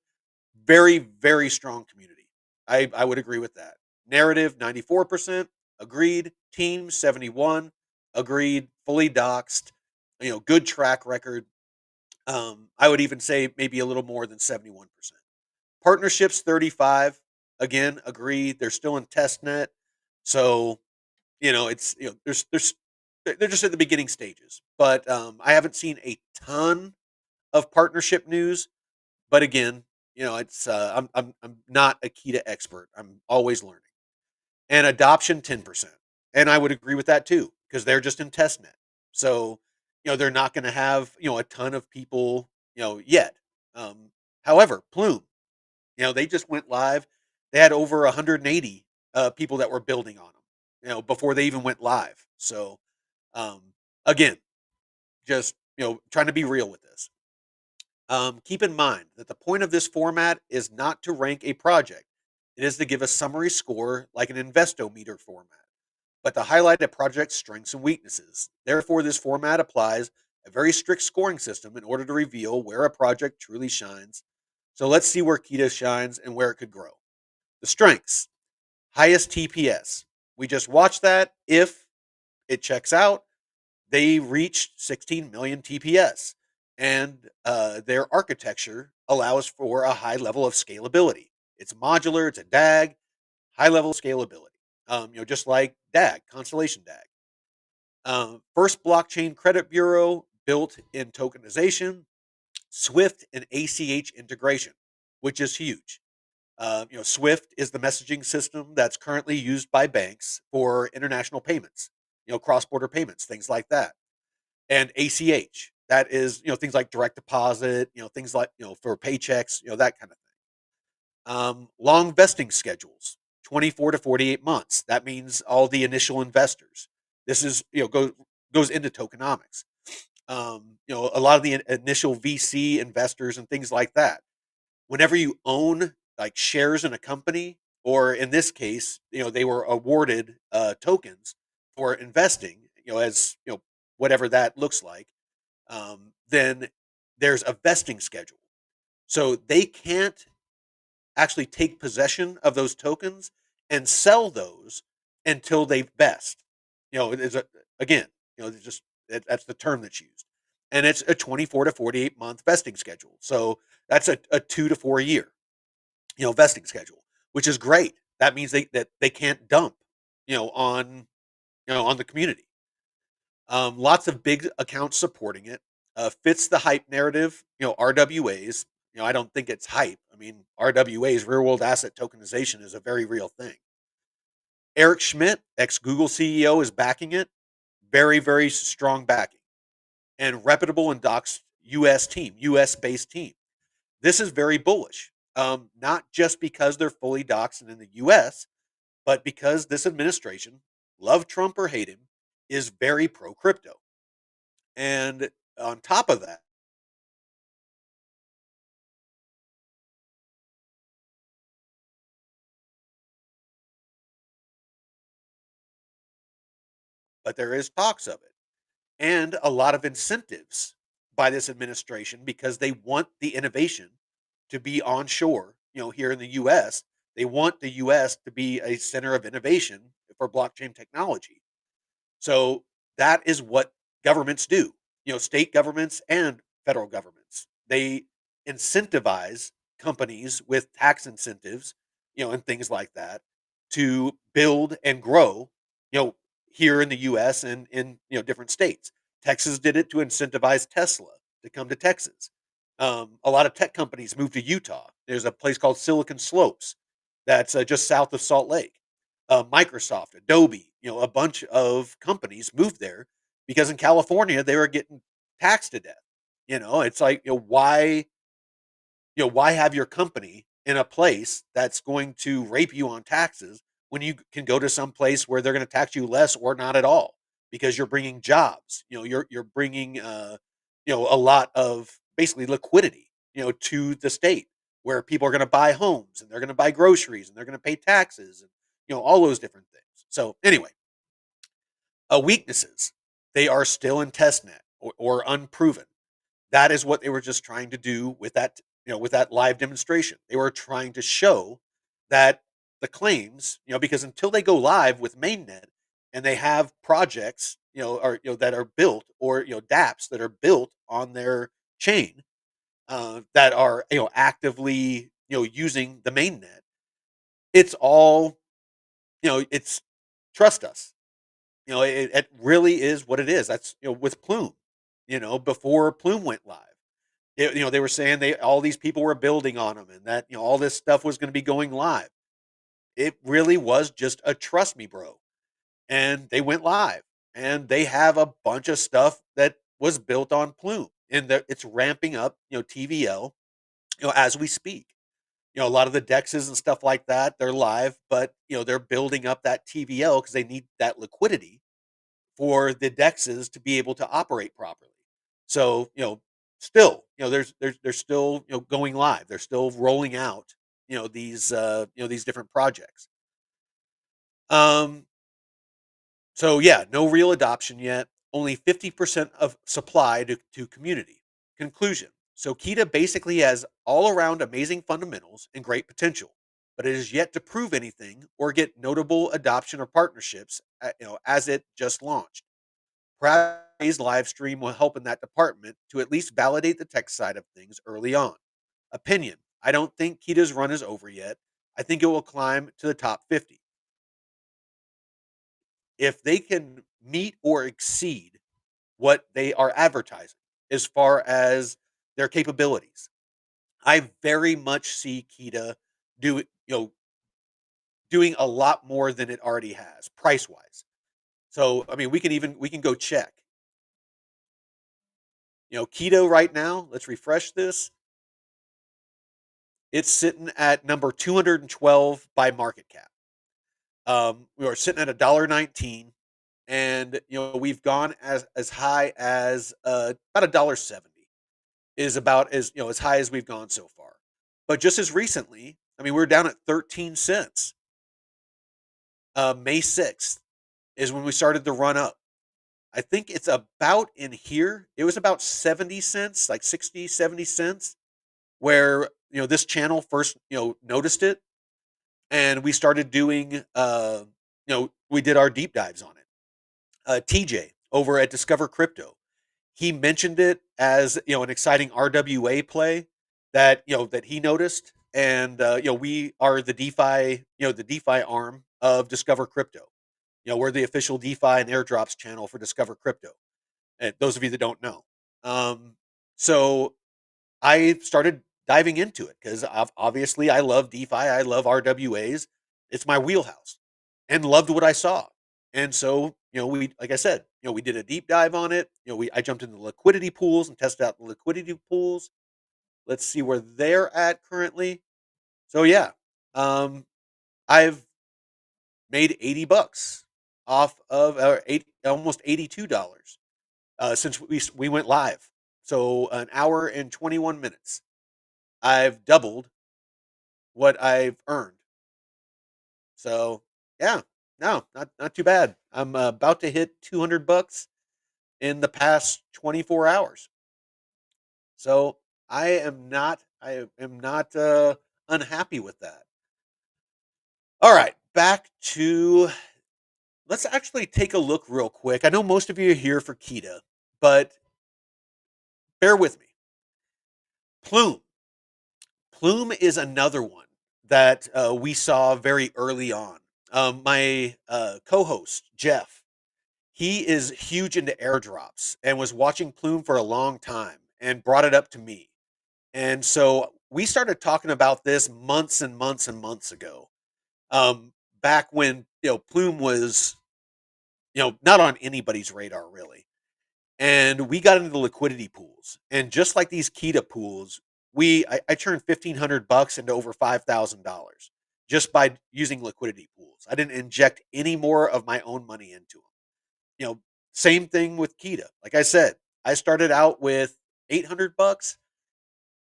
Very, very strong community. I would agree with that. Narrative, 94%. Agreed. Team, 71. Agreed. Fully doxed. Good track record. I would even say maybe a little more than 71%. Partnerships, 35. Again, agreed. They're still in test net. So, it's, there's they're just at the beginning stages. But I haven't seen a ton of partnership news. But again, it's I'm not a Keeta expert. I'm always learning. And adoption, 10%. And I would agree with that too, because they're just in test net. So, they're not going to have, a ton of people, yet. However, Plume, they just went live. They had over 180 people that were building on them, before they even went live. So, um, again, just, trying to be real with this. Keep in mind that the point of this format is not to rank a project. It is to give a summary score like an Investometer format, but to highlight a project's strengths and weaknesses. Therefore, this format applies a very strict scoring system in order to reveal where a project truly shines. So let's see where Keeta shines and where it could grow. The strengths: highest TPS. We just watched that. If it checks out, they reached 16 million TPS, and their architecture allows for a high level of scalability. It's modular, it's a DAG, high level scalability. Just like DAG, Constellation DAG. First blockchain credit bureau built in tokenization, Swift and ACH integration, which is huge. Swift is the messaging system that's currently used by banks for international payments, cross-border payments, things like that. And ACH, that is, things like direct deposit, things like, for paychecks, that kind of thing. Long vesting schedules, 24 to 48 months. That means all the initial investors. This is, goes into tokenomics. A lot of the initial VC investors and things like that. Whenever you own like shares in a company, or in this case, they were awarded tokens for investing, as whatever that looks like, then there's a vesting schedule. So they can't actually take possession of those tokens and sell those until they vest. It's again, just that's the term that's used, and it's a 24 to 48 month vesting schedule. So that's a 2 to 4 year, vesting schedule, which is great. That means that they can't dump, on on the community. Lots of big accounts supporting it. Fits the hype narrative. RWAs. I don't think it's hype. I mean, RWAs, real world asset tokenization, is a very real thing. Eric Schmidt, ex Google CEO, is backing it. Very, very strong backing, and reputable and doxed US based team. This is very bullish. Not just because they're fully doxed and in the US, but because this administration, love Trump or hate him, is very pro crypto. And on top of that, but there is talks of it and a lot of incentives by this administration because they want the innovation to be onshore, here in the US. They want the US to be a center of innovation for blockchain technology. So that is what governments do. State governments and federal governments. They incentivize companies with tax incentives, and things like that to build and grow, you know, here in the US and in, different states. Texas did it to incentivize Tesla to come to Texas. A lot of tech companies moved to Utah. There's a place called Silicon Slopes that's just south of Salt Lake. Microsoft, Adobe, a bunch of companies moved there because in California they were getting taxed to death. It's like, why have your company in a place that's going to rape you on taxes when you can go to some place where they're going to tax you less or not at all because you're bringing jobs. You're bringing a lot of basically liquidity, to the state where people are going to buy homes and they're going to buy groceries and they're going to pay taxes and all those different things. So anyway, weaknesses, they are still in testnet or unproven. That is what they were just trying to do with that, with that live demonstration. They were trying to show that the claims, because until they go live with mainnet and they have projects, or that are built, or dApps that are built on their chain, that are actively using the mainnet, it's all, it's trust us. It really is what it is. That's, with Plume. Before Plume went live, they were saying all these people were building on them and that, all this stuff was going to be going live. It really was just a trust me, bro. And they went live and they have a bunch of stuff that was built on Plume and it's ramping up, TVL, as we speak. A lot of the dexes and stuff like that, they're live, but they're building up that TVL because they need that liquidity for the dexes to be able to operate properly. So, still, they're still, going live. They're still rolling out, these different projects. Um, so yeah, no real adoption yet. Only 50% of supply to community. Conclusion. So Keeta basically has all around amazing fundamentals and great potential, but it is yet to prove anything or get notable adoption or partnerships, as it just launched. Perhaps today's live stream will help in that department to at least validate the tech side of things early on. Opinion. I don't think Keeta's run is over yet. I think it will climb to the top 50. If they can meet or exceed what they are advertising as far as their capabilities, I very much see Keeta do doing a lot more than it already has price wise. So I mean, we can go check. Keto right now, let's refresh this. It's sitting at number 212 by market cap. We are sitting at $1.19, and we've gone as high as about $1.70 is about as high as we've gone so far. But just as recently, I mean, we're down at 13 cents. May 6th is when we started to run up. I think it's about in here. It was about 70 cents, like 60, 70 cents, where this channel first noticed it, and we started doing we did our deep dives on it. TJ over at Discover Crypto, he mentioned it as an exciting RWA play that that he noticed, and we are the DeFi the DeFi arm of Discover Crypto. We're the official DeFi and airdrops channel for Discover Crypto. And those of you that don't know, so I started diving into it because obviously I love DeFi, I love RWAs, it's my wheelhouse, and loved what I saw. And so, we, like I said, we did a deep dive on it. I jumped into the liquidity pools and tested out the liquidity pools. Let's see where they're at currently. So yeah, um, I've made $80 off of almost $82 since we went live. So an hour and 21 minutes. I've doubled what I've earned. So yeah, no, not too bad. I'm about to hit $200 in the past 24 hours. So I am not unhappy with that. All right, back to let's actually take a look real quick. I know most of you are here for Keeta, but bear with me. Plume. Plume is another one that we saw very early on. My co-host Jeff, he is huge into airdrops and was watching Plume for a long time and brought it up to me. And so we started talking about this months and months and months ago. Back when Plume was not on anybody's radar really. And we got into the liquidity pools. And just like these Keeta pools, I turned $1,500 into over $5,000 just by using liquidity pools. I didn't inject any more of my own money into them. Same thing with Keeta. Like I said, I started out with $800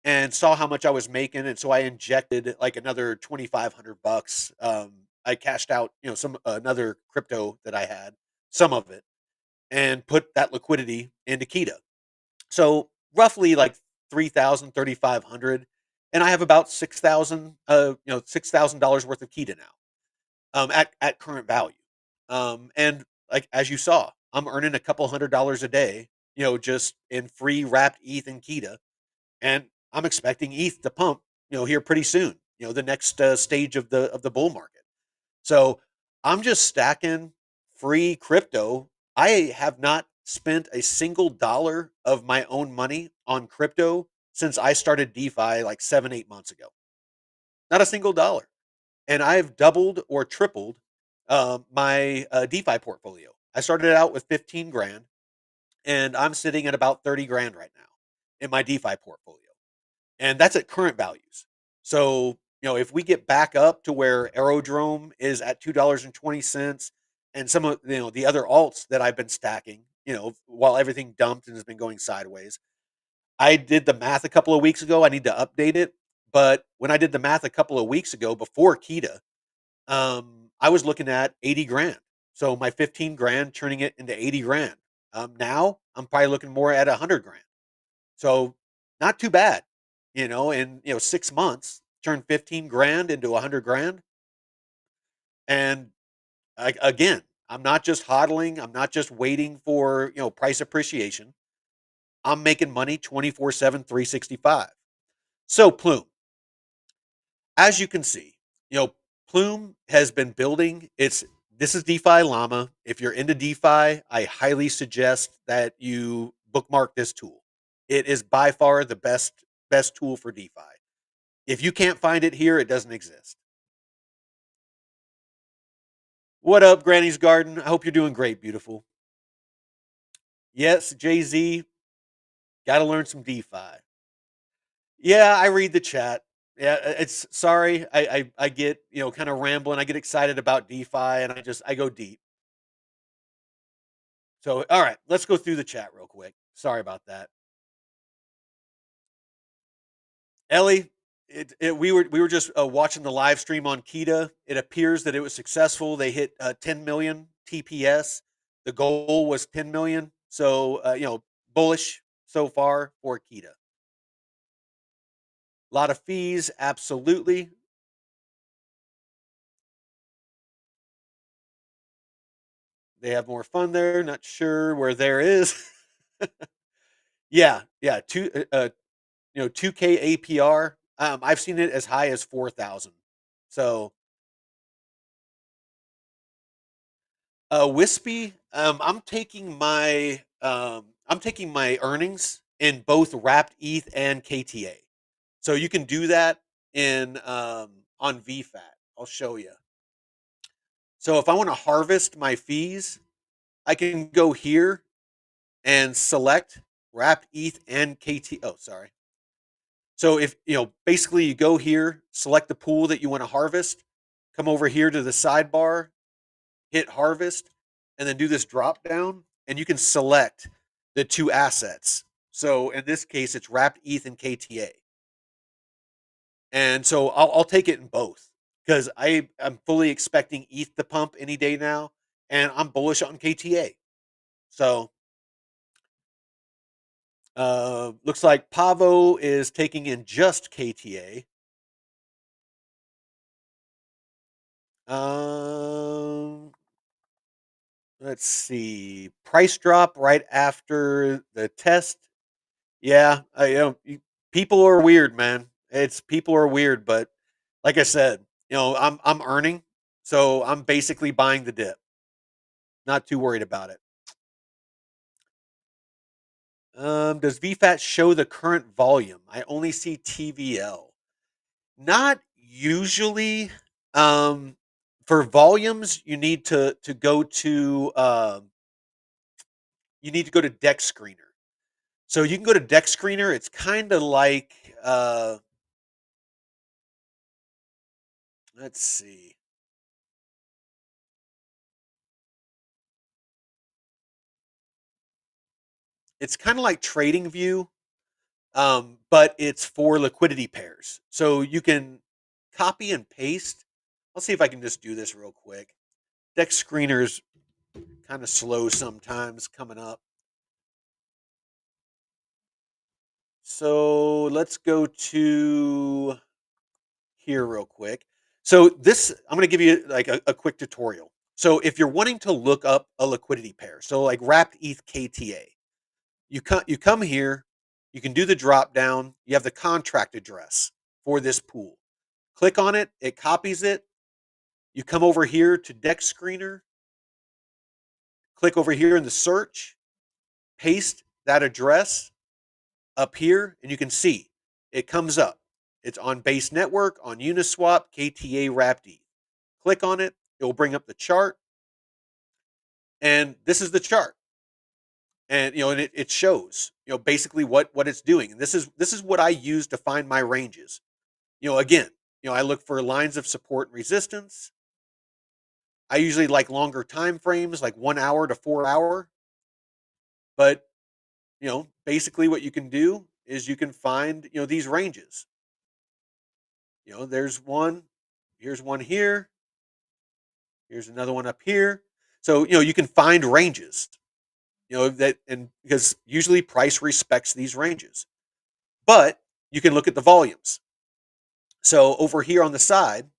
and saw how much I was making, and so I injected like another $2,500. I cashed out, some another crypto that I had, some of it, and put that liquidity into Keeta. So roughly like 3,000, 3,500, and I have about 6,000, $6,000 worth of Keeta now, at current value. And like as you saw, I'm earning a couple $100 a day, just in free wrapped ETH and Keeta, and I'm expecting ETH to pump, here pretty soon. The next stage of the bull market. So I'm just stacking free crypto. I have not spent a single dollar of my own money on crypto since I started DeFi like 7, 8 months ago. Not a single dollar. And I've doubled or tripled my DeFi portfolio. I started out with 15 grand and I'm sitting at about 30 grand right now in my DeFi portfolio. And that's at current values. So, if we get back up to where Aerodrome is at $2.20 and some of the other alts that I've been stacking, while everything dumped and has been going sideways. I did the math a couple of weeks ago. I need to update it. But when I did the math a couple of weeks ago before Keeta, I was looking at 80 grand. So my 15 grand turning it into 80 grand. Now I'm probably looking more at 100 grand. So not too bad, in 6 months, turn 15 grand into 100 grand. And again, I'm not just hodling. I'm not just waiting for, price appreciation. I'm making money 24/7, 365. So Plume, as you can see, Plume has been building. This is DeFi Llama. If you're into DeFi, I highly suggest that you bookmark this tool. It is by far the best tool for DeFi. If you can't find it here, it doesn't exist. What up, Granny's Garden? I hope you're doing great, beautiful. Yes, Jay-Z, got to learn some DeFi. Yeah, I read the chat. Yeah, it's sorry. I get, kind of rambling. I get excited about DeFi and I go deep. So, all right, let's go through the chat real quick. Sorry about that. Ellie, we were just watching the live stream on Keeta. It appears that it was successful. They hit 10 million TPS. The goal was 10 million. So, bullish so far for Keeta. A lot of fees, absolutely. They have more fun there. Not sure where there is. Yeah, 2K APR. I've seen it as high as 4,000. So, Wispy, I'm taking my earnings in both wrapped ETH and KTA. So you can do that in on VFAT. I'll show you. So if I want to harvest my fees, I can go here and select wrapped ETH and KT. Oh, sorry. So if basically you go here, select the pool that you want to harvest, come over here to the sidebar, hit harvest, and then do this drop down, and you can select the two assets. So in this case, it's wrapped ETH and KTA. And so I'll take it in both because I'm fully expecting ETH to pump any day now, and I'm bullish on KTA. So looks like Pavo is taking in just KTA. Let's see. Price drop right after the test. Yeah, people are weird, man. It's people are weird, but like I said, I'm earning, so I'm basically buying the dip. Not too worried about it. Does VFAT show the current volume? I only see TVL. Not usually. Um, for volumes, you need to go to Dex Screener. So you can go to Dex Screener. It's kind of like let's see. It's kind of like TradingView, but it's for liquidity pairs. So you can copy and paste. I'll see if I can just do this real quick. Dex Screener's kind of slow sometimes coming up. So let's go to here real quick. So this, I'm going to give you like a quick tutorial. So if you're wanting to look up a liquidity pair, so like wrapped ETH KTA, you come here, you can do the drop down. You have the contract address for this pool. Click on it, it copies it. You come over here to Dex Screener, click over here in the search, paste that address up here, and you can see it comes up. It's on Base Network, on Uniswap, KTA wrapped ETH. Click on it, it will bring up the chart, and this is the chart. And and it shows basically what it's doing. And this is what I use to find my ranges. Again, I look for lines of support and resistance. I usually like longer time frames, like 1 hour to 4 hour. But basically what you can do is you can find these ranges. There's one, here's one here, here's another one up here. So you can find ranges. That, and because usually price respects these ranges, but you can look at the volumes. So over here on the side,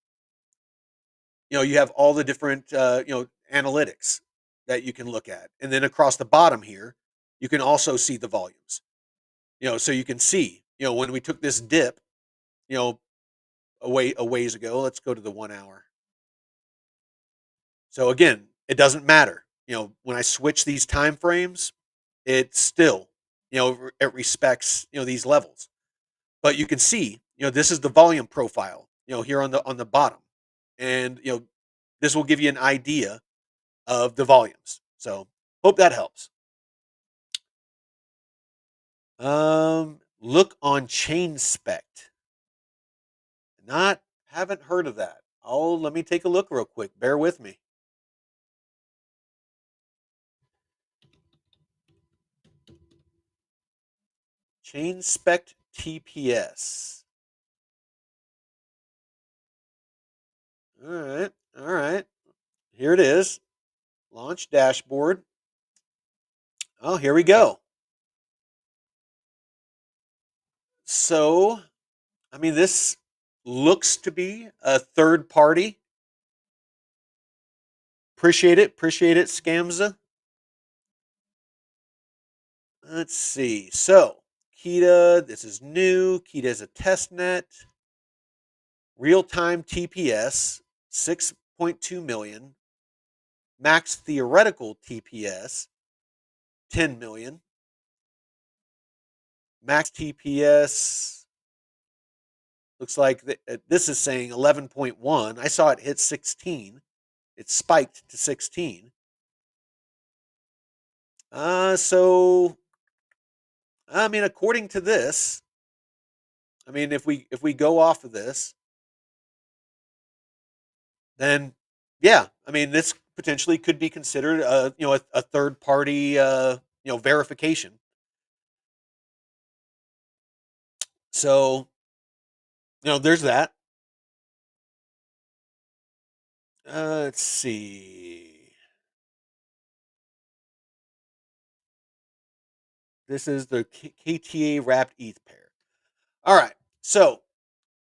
you have all the different analytics that you can look at, and then across the bottom here, you can also see the volumes. So you can see when we took this dip, a ways ago. Let's go to the 1 hour. So again, it doesn't matter. When I switch these time frames, it still, it respects these levels. But you can see, this is the volume profile, here on the bottom, and this will give you an idea of the volumes. So hope that helps. Look on ChainSpect. Haven't heard of that. Let me take a look real quick. Bear with me. ChainSpect TPS. All right. Here it is. Launch dashboard. Oh, here we go. So, I mean, this looks to be a third party. Appreciate it, Scamza. Let's see. So, Keeta, this is new. Keeta is a test net. Real-time TPS, 6.2 million. Max theoretical TPS, 10 million. Max TPS looks like this is saying 11.1. I saw it hit 16. It spiked to 16. So I mean, according to this, I mean, if we go off of this, then yeah, I mean, this potentially could be considered a third party verification. So there's that. Let's see. This is the KTA wrapped ETH pair. All right, so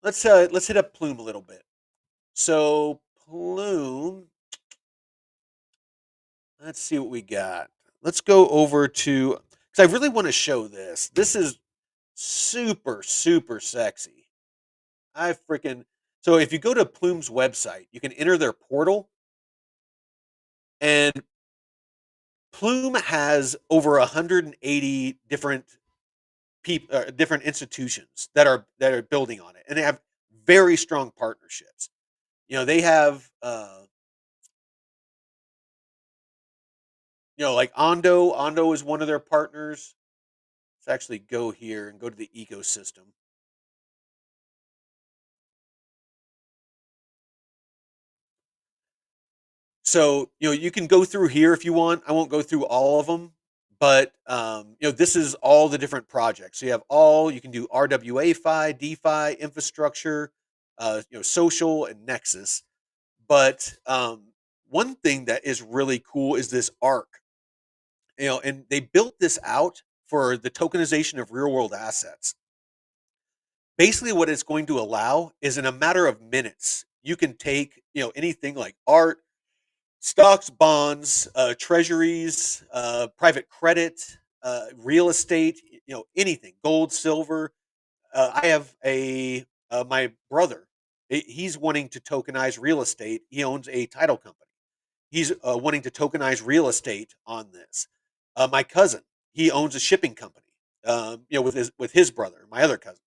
let's hit up Plume a little bit. So Plume, let's see what we got. Let's go over to, because I really want to show this. This is super super sexy. I freaking So if you go to Plume's website, you can enter their portal, and Plume has over 180 different different institutions that are building on it, and they have very strong partnerships. They have like Ondo. Ondo is one of their partners. Let's actually go here and go to the ecosystem. So you can go through here if you want. I won't go through all of them, but this is all the different projects. So you can do RWA DeFi, infrastructure, social, and Nexus. But one thing that is really cool is this ARC. And they built this out for the tokenization of real world assets. Basically, what it's going to allow is in a matter of minutes, you can take anything like art, stocks, bonds, treasuries, private credit, real estate, anything, gold, silver. I have my brother. He's wanting to tokenize real estate. He owns a title company. He's wanting to tokenize real estate on this. My cousin, he owns a shipping company. With his brother, my other cousin.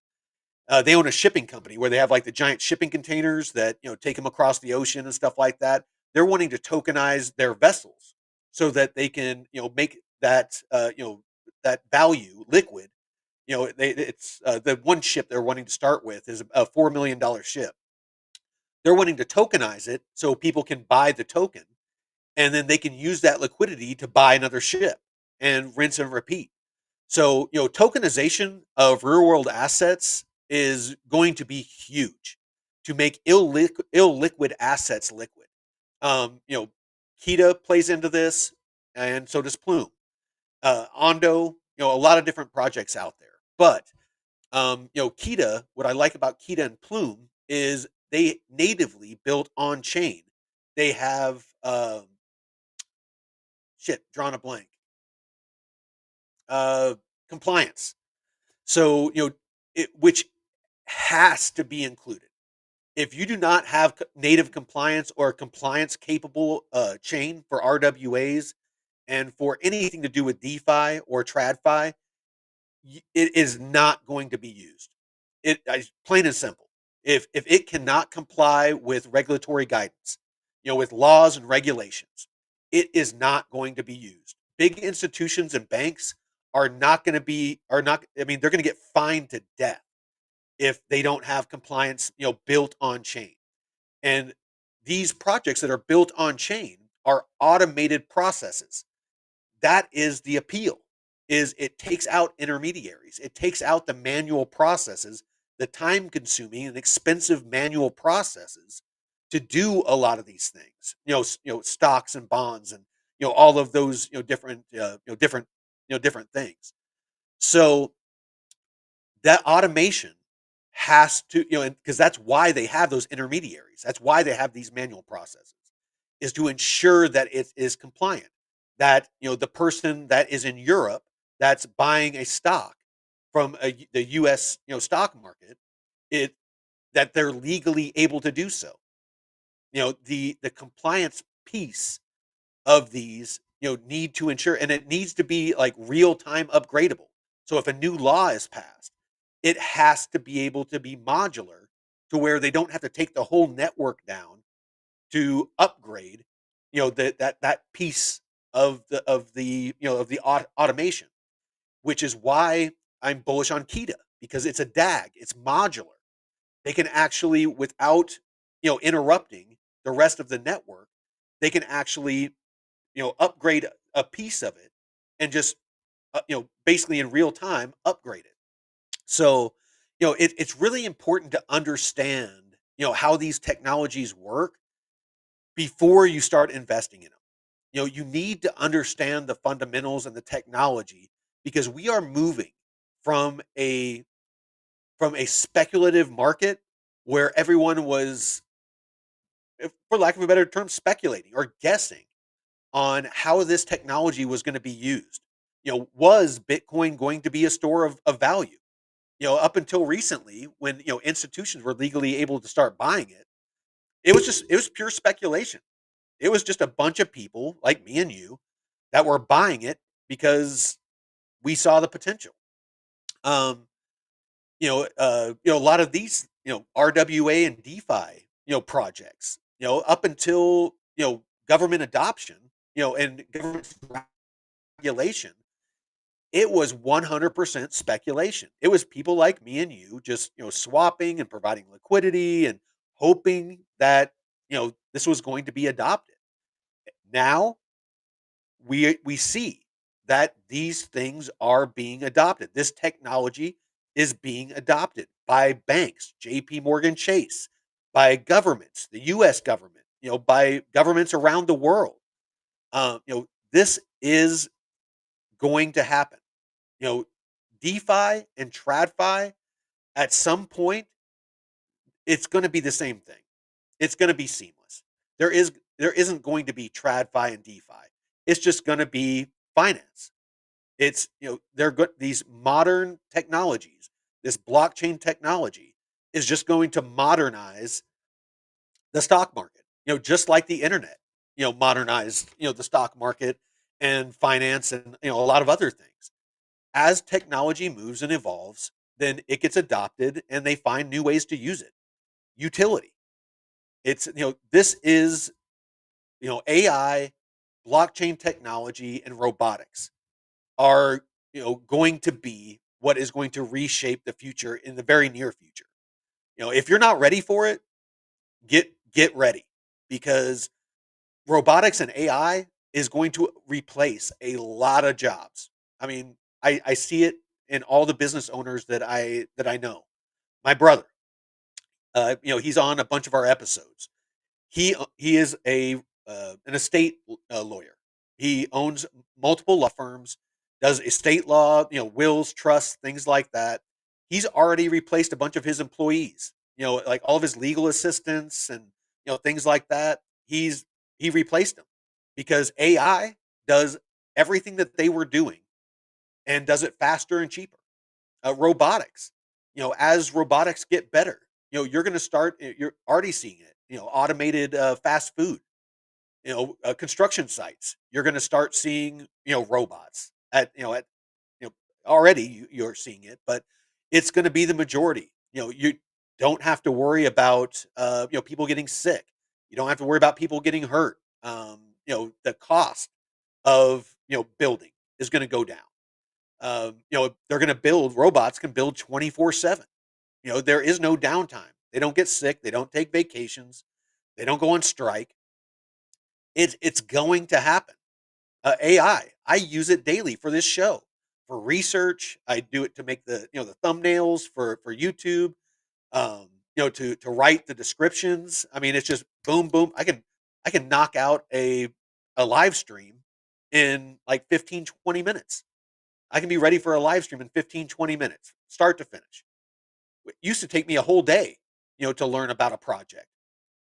They own a shipping company where they have like the giant shipping containers that take them across the ocean and stuff like that. They're wanting to tokenize their vessels so that they can make that value liquid. It's the one ship they're wanting to start with is a $4 million ship. They're wanting to tokenize it so people can buy the token, and then they can use that liquidity to buy another ship and rinse and repeat. So, tokenization of real world assets is going to be huge to make illiquid assets liquid. Keeta plays into this, and so does Plume. Ondo, a lot of different projects out there. But, Keeta, what I like about Keeta and Plume is they natively built on chain. They have, drawn a blank. Compliance. So, which has to be included. If you do not have native compliance or compliance capable chain for RWAs and for anything to do with DeFi or TradFi, it is not going to be used. Plain and simple. If it cannot comply with regulatory guidance, with laws and regulations, it is not going to be used. Big institutions and banks are not going to be are not. I mean, they're going to get fined to death if they don't have compliance, built on chain. And these projects that are built on chain are automated processes. That is the appeal. Is it takes out intermediaries. It takes out the manual processes, the time consuming and expensive manual processes to do a lot of these things. Stocks and bonds and all of those different things. So that automation has to, because that's why they have those intermediaries. That's why they have these manual processes, is to ensure that it is compliant. That the person that is in Europe that's buying a stock from the U.S. stock market, it that they're legally able to do so. The compliance piece of these need to ensure, and it needs to be like real time upgradable. So if a new law is passed, it has to be able to be modular to where they don't have to take the whole network down to upgrade that piece of the automation, which is why I'm bullish on Keeta, because it's a DAG, it's modular. They can actually, without interrupting the rest of the network, they can actually, upgrade a piece of it and just, basically in real time upgrade it. So, it's really important to understand, how these technologies work before you start investing in them. You need to understand the fundamentals and the technology because we are moving from a speculative market where everyone was, for lack of a better term, speculating or guessing on how this technology was going to be used. Was Bitcoin going to be a store of value? Up until recently, when institutions were legally able to start buying it, it was pure speculation. It was just a bunch of people like me and you that were buying it because we saw the potential. Um, a lot of these, RWA and DeFi, projects, up until, government adoption, and government regulation, it was 100% speculation. It was people like me and you just, swapping and providing liquidity and hoping that, this was going to be adopted. Now we see that these things are being adopted. This technology is being adopted by banks, JP Morgan Chase, by governments, the US government, by governments around the world. This is going to happen. You know, DeFi and TradFi at some point, it's going to be the same thing. It's going to be seamless. There isn't going to be TradFi and DeFi. It's just going to be finance. It's, they're good. These modern technologies, this blockchain technology is just going to modernize the stock market, just like the internet, modernized, the stock market and finance and, a lot of other things. As technology moves and evolves, then it gets adopted and they find new ways to use it. Utility. It's, this is, AI, blockchain technology, and robotics are, going to be what is going to reshape the future in the very near future. If you're not ready for it, get ready because robotics and AI is going to replace a lot of jobs. I mean, I see it in all the business owners that I know. My brother, he's on a bunch of our episodes. He is an estate lawyer. He owns multiple law firms, does estate law, wills, trusts, things like that. He's already replaced a bunch of his employees. Like all of his legal assistants and things like that. He replaced them because AI does everything that they were doing and does it faster and cheaper. Robotics, as robotics get better, you're going to start. You're already seeing it. Automated fast food. Construction sites. You're going to start seeing robots at already you're seeing it, but it's going to be the majority. You don't have to worry about people getting sick. You don't have to worry about people getting hurt. The cost of building is going to go down. They're going to build robots can build 24/7. There is no downtime. They don't get sick. They don't take vacations. They don't go on strike. It's going to happen. I use it daily for this show, for research. I do it to make the thumbnails for YouTube. To write the descriptions. I mean, it's just boom, boom. I can knock out a live stream in like 15-20 minutes. I can be ready for a live stream in 15-20 minutes, start to finish. It used to take me a whole day, to learn about a project.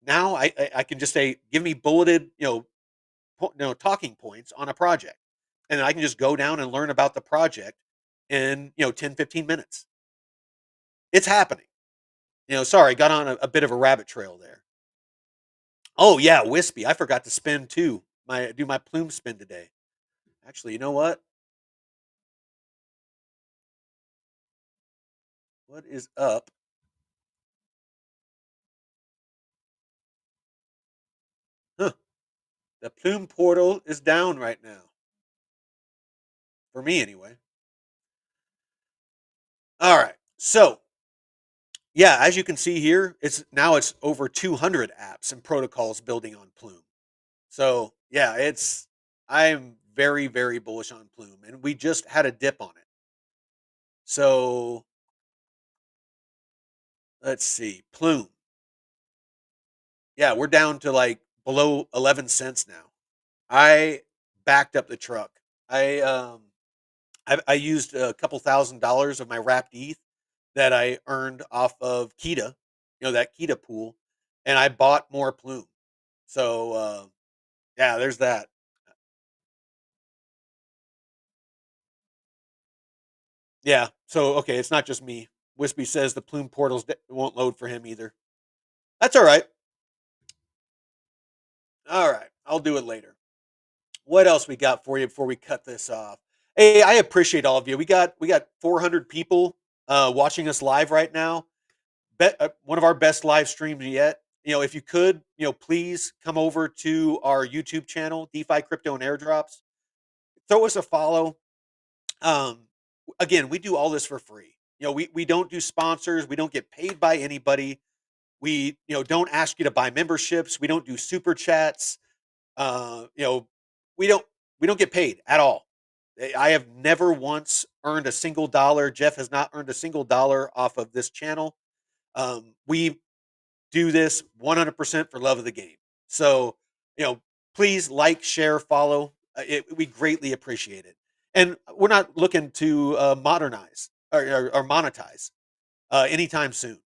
Now I can just say, give me bulleted, talking points on a project, and then I can just go down and learn about the project in 10-15 minutes. It's happening. Sorry, got on a bit of a rabbit trail there. Oh yeah, wispy. I forgot to spin too. Do my plume spin today. Actually, you know what? What is up? Huh. The plume portal is down right now. For me anyway. All right. So, yeah, as you can see here, it's over 200 apps and protocols building on Plume. So yeah, I'm very, very bullish on Plume, and we just had a dip on it. So let's see, Plume. Yeah, we're down to like below 11 cents now. I backed up the truck. I used a couple $1,000s of my wrapped ETH that I earned off of Keeta, that Keeta pool, and I bought more Plume. So yeah, there's that. Yeah. So okay, it's not just me. Wispy says the Plume portals won't load for him either. That's all right. All right, I'll do it later. What else we got for you before we cut this off? Hey, I appreciate all of you. We got 400 people watching us live right now. One of our best live streams yet. If you could, please come over to our YouTube channel, DeFi Crypto and Airdrops. Throw us a follow. Um, again, we do all this for free. We don't do sponsors. We don't get paid by anybody. We don't ask you to buy memberships. We don't do super chats. Uh, you know, we don't we don't get paid at all. I have never once earned a single dollar. Jeff has not earned a single dollar off of this channel. We do this 100% for love of the game. So, please like, share, follow. We greatly appreciate it. And we're not looking to modernize or monetize anytime soon.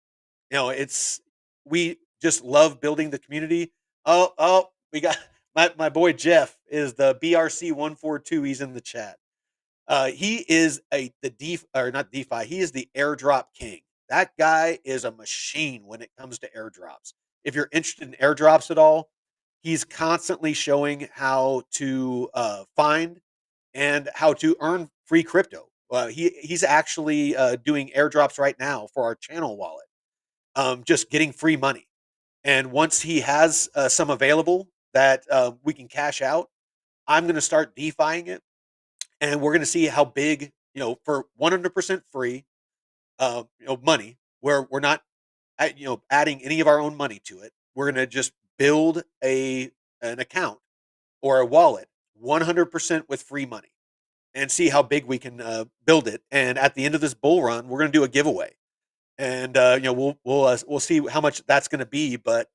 It's we just love building the community. Oh, we got my boy Jeff is the BRC142. He's in the chat. He is the DeFi or not DeFi. He is the airdrop king. That guy is a machine when it comes to airdrops. If you're interested in airdrops at all, he's constantly showing how to find and how to earn free crypto. He's actually doing airdrops right now for our channel wallet, just getting free money. And once he has some available that we can cash out, I'm going to start DeFiing it, and we're going to see how big, for 100% free, money, where we're not, adding any of our own money to it. We're going to just build an account or a wallet 100% with free money and see how big we can build it. And at the end of this bull run, we're going to do a giveaway, and we'll see how much that's going to be. But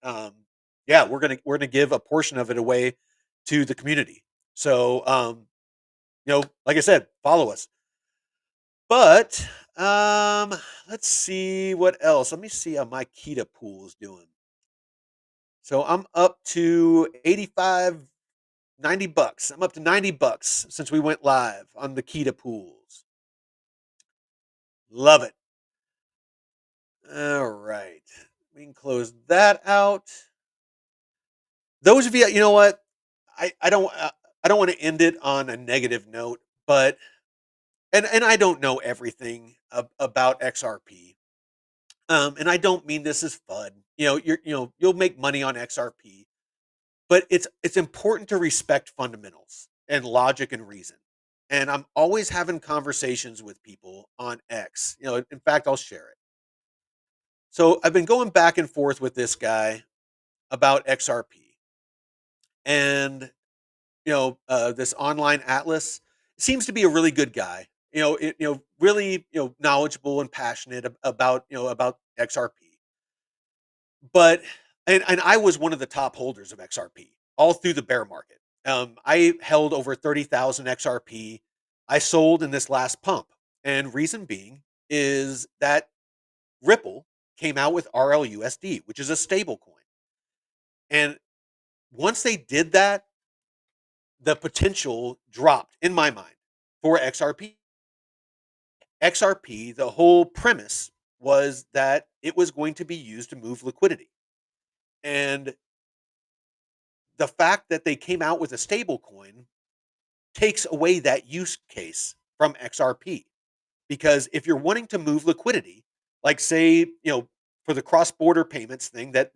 yeah, we're gonna give a portion of it away to the community. So like I said, follow us. But let's see what else. Let me see how my Keeta pool is doing. So I'm up to 85, $90. I'm up to $90 since we went live on the Keeta pools. Love it. All right. We can close that out. Those of you, you know what? I don't want to end it on a negative note, but and I don't know everything about XRP. And I don't mean this as fun. You'll make money on XRP, but it's important to respect fundamentals and logic and reason. And I'm always having conversations with people on X. In fact, I'll share it. So I've been going back and forth with this guy about XRP, and this online atlas seems to be a really good guy. Really, knowledgeable and passionate about XRP. But and I was one of the top holders of XRP all through the bear market. I held over 30,000 XRP. I sold in this last pump, and reason being is that Ripple came out with RLUSD, which is a stable coin. And once they did that, the potential dropped in my mind for XRP. XRP, the whole premise was that it was going to be used to move liquidity. And the fact that they came out with a stable coin takes away that use case from XRP. Because if you're wanting to move liquidity, like say, for the cross-border payments thing that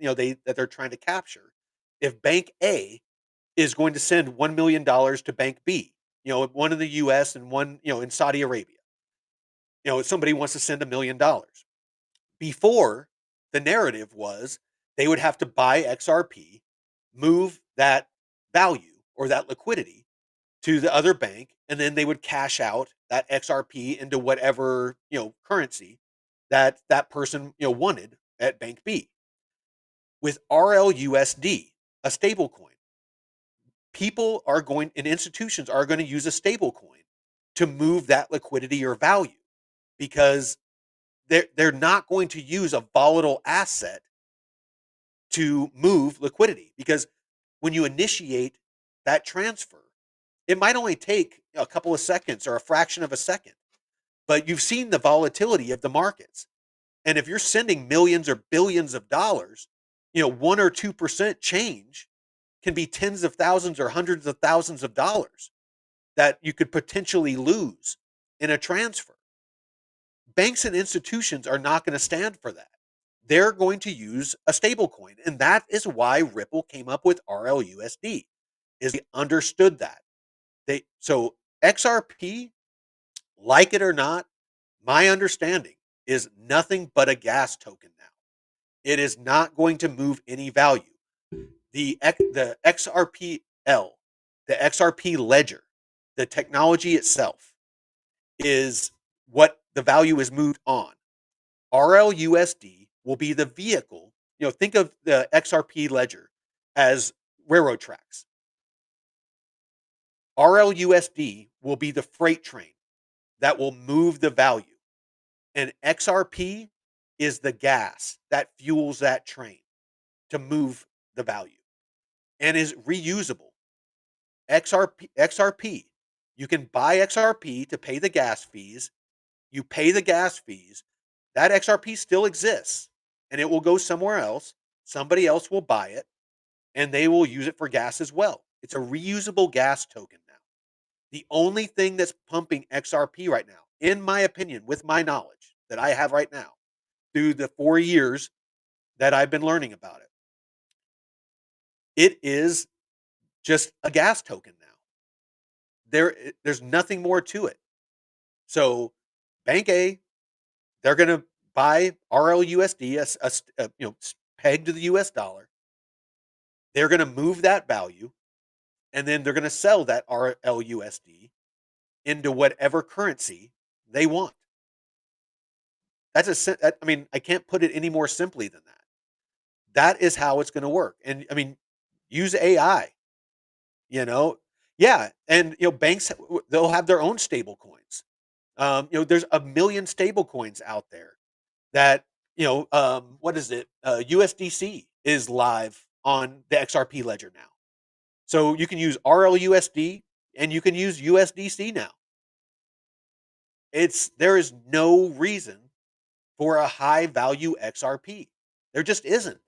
they're trying to capture, if Bank A is going to send $1 million to Bank B, one in the US and one, in Saudi Arabia. Somebody wants to send $1 million. Before, the narrative was they would have to buy XRP, move that value or that liquidity to the other bank, and then they would cash out that XRP into whatever, currency that that person, wanted at bank B. With RLUSD, a stable coin, people are going and institutions are going to use a stable coin to move that liquidity or value, because they're not going to use a volatile asset to move liquidity, because when you initiate that transfer, it might only take a couple of seconds or a fraction of a second, but you've seen the volatility of the markets. And if you're sending millions or billions of dollars, 1 or 2% change can be tens of thousands or hundreds of thousands of dollars that you could potentially lose in a transfer. Banks and institutions are not going to stand for that. They're going to use a stable coin. And that is why Ripple came up with RLUSD, is they understood that. So XRP, like it or not, my understanding is nothing but a gas token now. It is not going to move any value. The XRPL, the XRP ledger, the technology itself is what the value is moved on. RLUSD will be the vehicle. Think of the XRP ledger as railroad tracks. RLUSD will be the freight train that will move the value. And XRP is the gas that fuels that train to move the value and is reusable. XRP, you can buy XRP to pay the gas fees. You pay the gas fees. That XRP still exists, and it will go somewhere else. Somebody else will buy it, and they will use it for gas as well. It's a reusable gas token now. The only thing that's pumping XRP right now, in my opinion, with my knowledge that I have right now, through the 4 years that I've been learning about it, it is just a gas token now. There's nothing more to it. So Bank A, they're going to buy RLUSD, pegged to the US dollar. They're going to move that value, and then they're going to sell that RLUSD into whatever currency they want. I can't put it any more simply than that. That is how it's going to work. And use AI, yeah. And, banks, they'll have their own stable coins. There's a million stable coins out there that, what is it? USDC is live on the XRP ledger now. So you can use RLUSD and you can use USDC now. There is no reason for a high value XRP. There just isn't.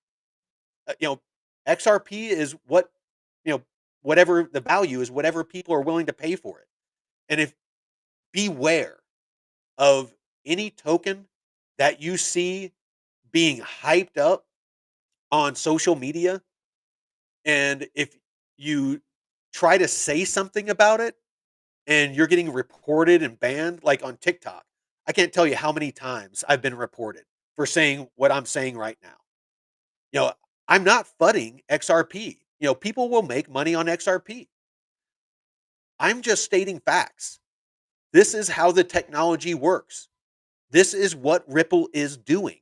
XRP is whatever the value is, whatever people are willing to pay for it. And beware of any token that you see being hyped up on social media. And if you try to say something about it and you're getting reported and banned, like on TikTok, I can't tell you how many times I've been reported for saying what I'm saying right now. I'm not fudding XRP. People will make money on XRP. I'm just stating facts. This is how the technology works. This is what Ripple is doing.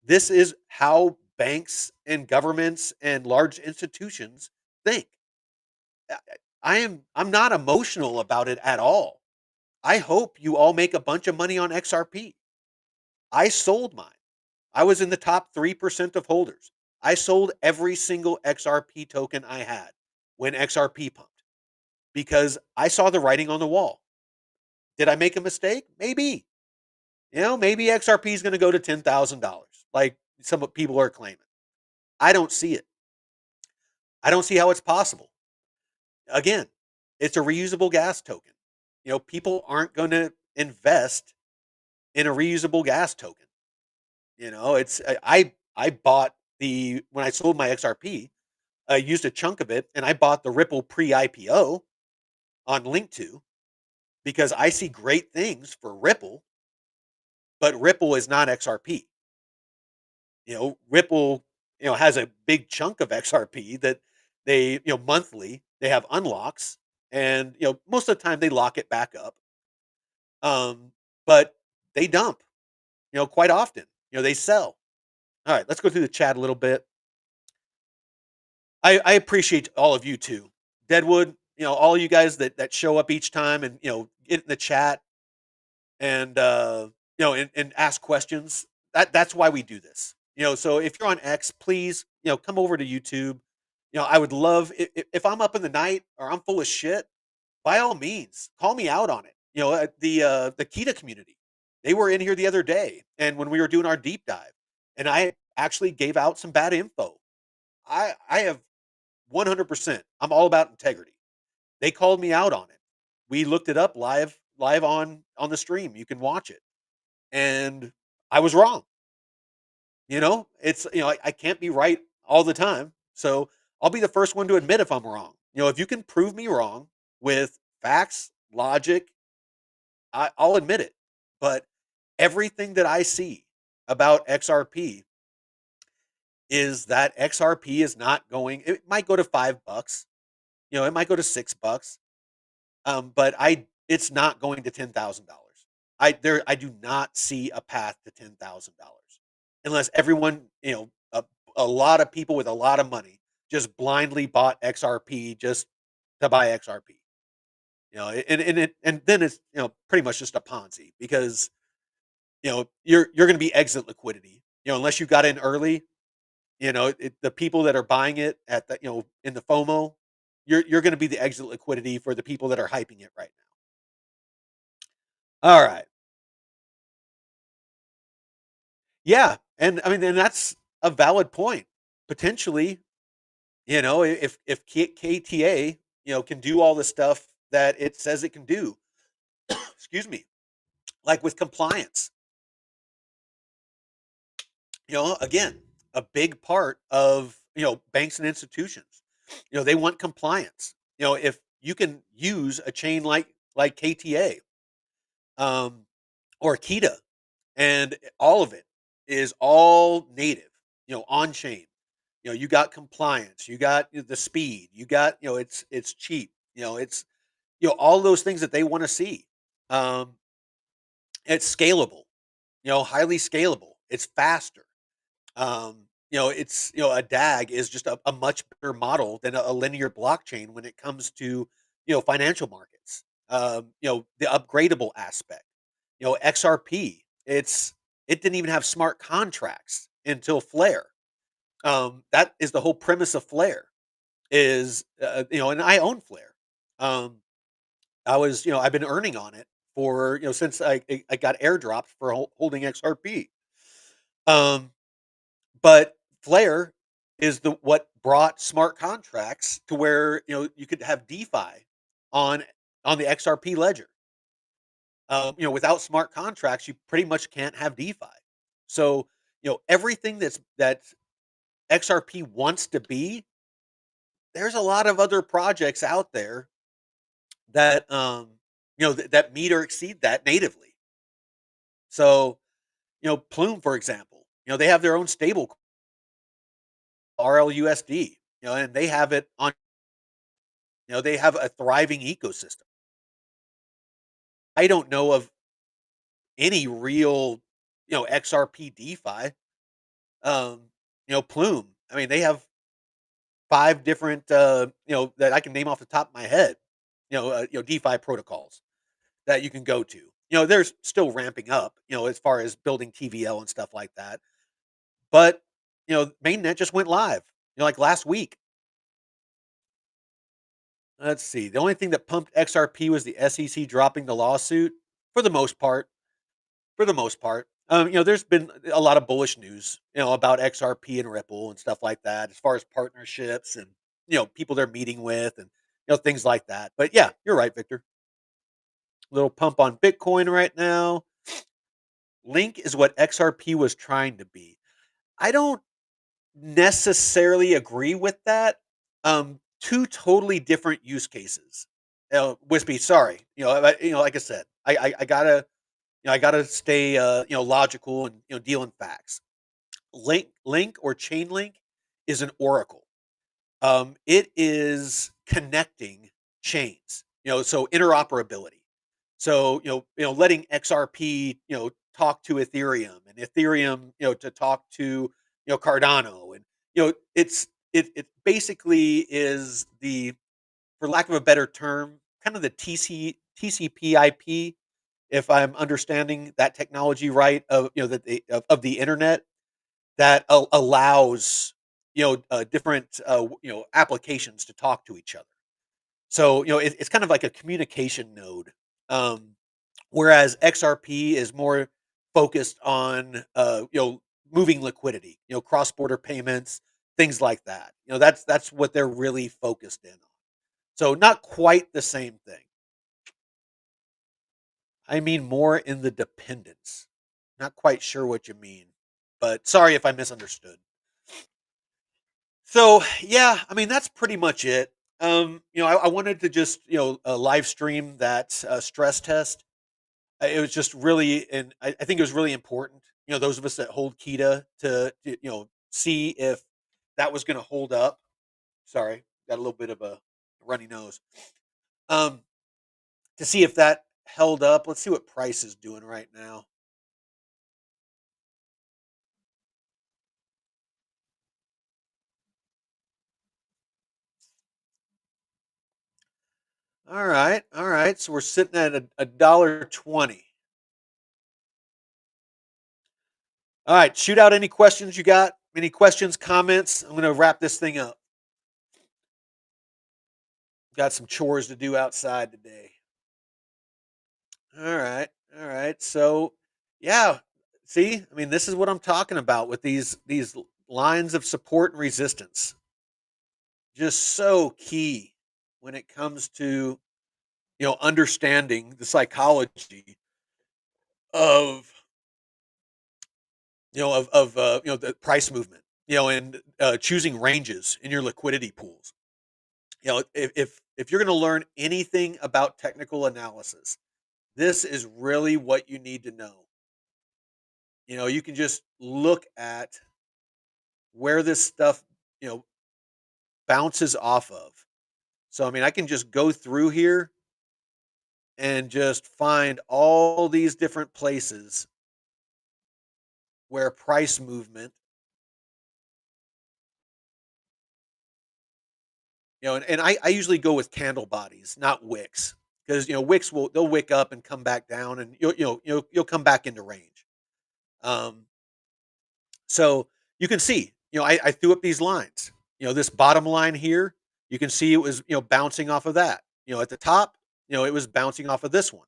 This is how banks and governments and large institutions think. I'm not emotional about it at all. I hope you all make a bunch of money on XRP. I sold mine. I was in the top 3% of holders. I sold every single XRP token I had when XRP pumped, because I saw the writing on the wall. Did I make a mistake? Maybe. Maybe XRP is going to go to $10,000, like some people are claiming. I don't see it. I don't see how it's possible. Again, it's a reusable gas token. People aren't going to invest in a reusable gas token. I bought when I sold my XRP, I used a chunk of it and I bought the Ripple pre-IPO on Link2, because I see great things for Ripple, but Ripple is not XRP. Ripple, has a big chunk of XRP that they, monthly they have unlocks, and most of the time they lock it back up. But they dump, quite often. They sell. All right, let's go through the chat a little bit. I appreciate all of you too. Deadwood, all you guys that show up each time and get in the chat and and ask questions. That's why we do this. So if you're on X, please, come over to YouTube. I would love if I'm up in the night or I'm full of shit, by all means, call me out on it. The Keeta community, they were in here the other day, and when we were doing our deep dive, and I actually gave out some bad info. I have 100%. I'm all about integrity. They called me out on it. We looked it up live on the stream. You can watch it, and I was wrong. It's I can't be right all the time, so I'll be the first one to admit if I'm wrong. If you can prove me wrong with facts, logic, I'll admit it. But everything that I see about XRP is that XRP is not going. It might go to $5. It might go to $6. But it's not going to $10,000. I do not see a path to $10,000 unless everyone, a lot of people with a lot of money just blindly bought XRP just to buy XRP. And then it's pretty much just a Ponzi because you're going to be exit liquidity. Unless you got in early. The people that are buying it at the in the FOMO, you're going to be the exit liquidity for the people that are hyping it right now. All right. Yeah, and I mean, and that's a valid point. Potentially, if KTA, can do all the stuff that it says it can do, excuse me, like with compliance. Again, a big part of banks and institutions. They want compliance. If you can use a chain like KTA, or Keeta, and all of it is all native, on chain. You got compliance, you got the speed, you got it's cheap, it's all those things that they want to see. Um, it's scalable, highly scalable. It's faster. It's a DAG is just a much better model than a linear blockchain when it comes to financial markets. The upgradable aspect. XRP. It didn't even have smart contracts until Flare. That is the whole premise of Flare. And I own Flare. I've been earning on it for since I got airdropped for holding XRP. But Flare is the what brought smart contracts to where you could have DeFi on the XRP ledger. Without smart contracts, you pretty much can't have DeFi. So everything that XRP wants to be, there's a lot of other projects out there that that meet or exceed that natively. So Plume, for example, they have their own stable RLUSD, and they have it on. They have a thriving ecosystem. I don't know of any real XRP DeFi. Plume. I mean, they have 5 different that I can name off the top of my head. DeFi protocols that you can go to. They're still ramping up, as far as building TVL and stuff like that. But, mainnet just went live, like last week. Let's see. The only thing that pumped XRP was the SEC dropping the lawsuit for the most part. For the most part. There's been a lot of bullish news, about XRP and Ripple and stuff like that, as far as partnerships and, people they're meeting with and, things like that. But yeah, you're right, Victor. Little pump on Bitcoin right now. Link is what XRP was trying to be. I don't necessarily agree with that. 2 totally different use cases. Wispy, sorry. Like I said, I gotta I gotta stay logical and deal in facts. Link or Chainlink is an oracle. It is connecting chains. So interoperability. So letting XRP talk to Ethereum, and Ethereum to talk to Cardano, and it basically is the, for lack of a better term, kind of the TCP/IP, if I'm understanding that technology right, of of the internet, that allows different applications to talk to each other. So it's kind of like a communication node, um, whereas XRP is more focused on moving liquidity, cross border payments, things like that. That's what they're really focused in on. So not quite the same thing. I mean more in the dependence. Not quite sure what you mean, but sorry if I misunderstood. So yeah, I mean that's pretty much it. I wanted to just live stream that stress test. It was just really, and I think it was really important. Those of us that hold Keeta to see if that was going to hold up. Sorry, got a little bit of a runny nose. Um, to see if that held up. Let's see what price is doing right now. All right, all right. So we're sitting at a $1.20. All right, shoot out any questions you got. Any questions, comments? I'm going to wrap this thing up. Got some chores to do outside today. All right, all right. So, yeah. See, I mean, this is what I'm talking about with these lines of support and resistance. Just so key when it comes to understanding the psychology of the price movement, and choosing ranges in your liquidity pools. If you're going to learn anything about technical analysis, this is really what you need to know. You can just look at where this stuff you know bounces off of. So I mean, I can just go through here and just find all these different places where price movement, and I usually go with candle bodies, not wicks, because wicks they'll wick up and come back down, and you'll come back into range. Um, so you can see, I threw up these lines. This bottom line here, you can see it was bouncing off of that. At the top, it was bouncing off of this one.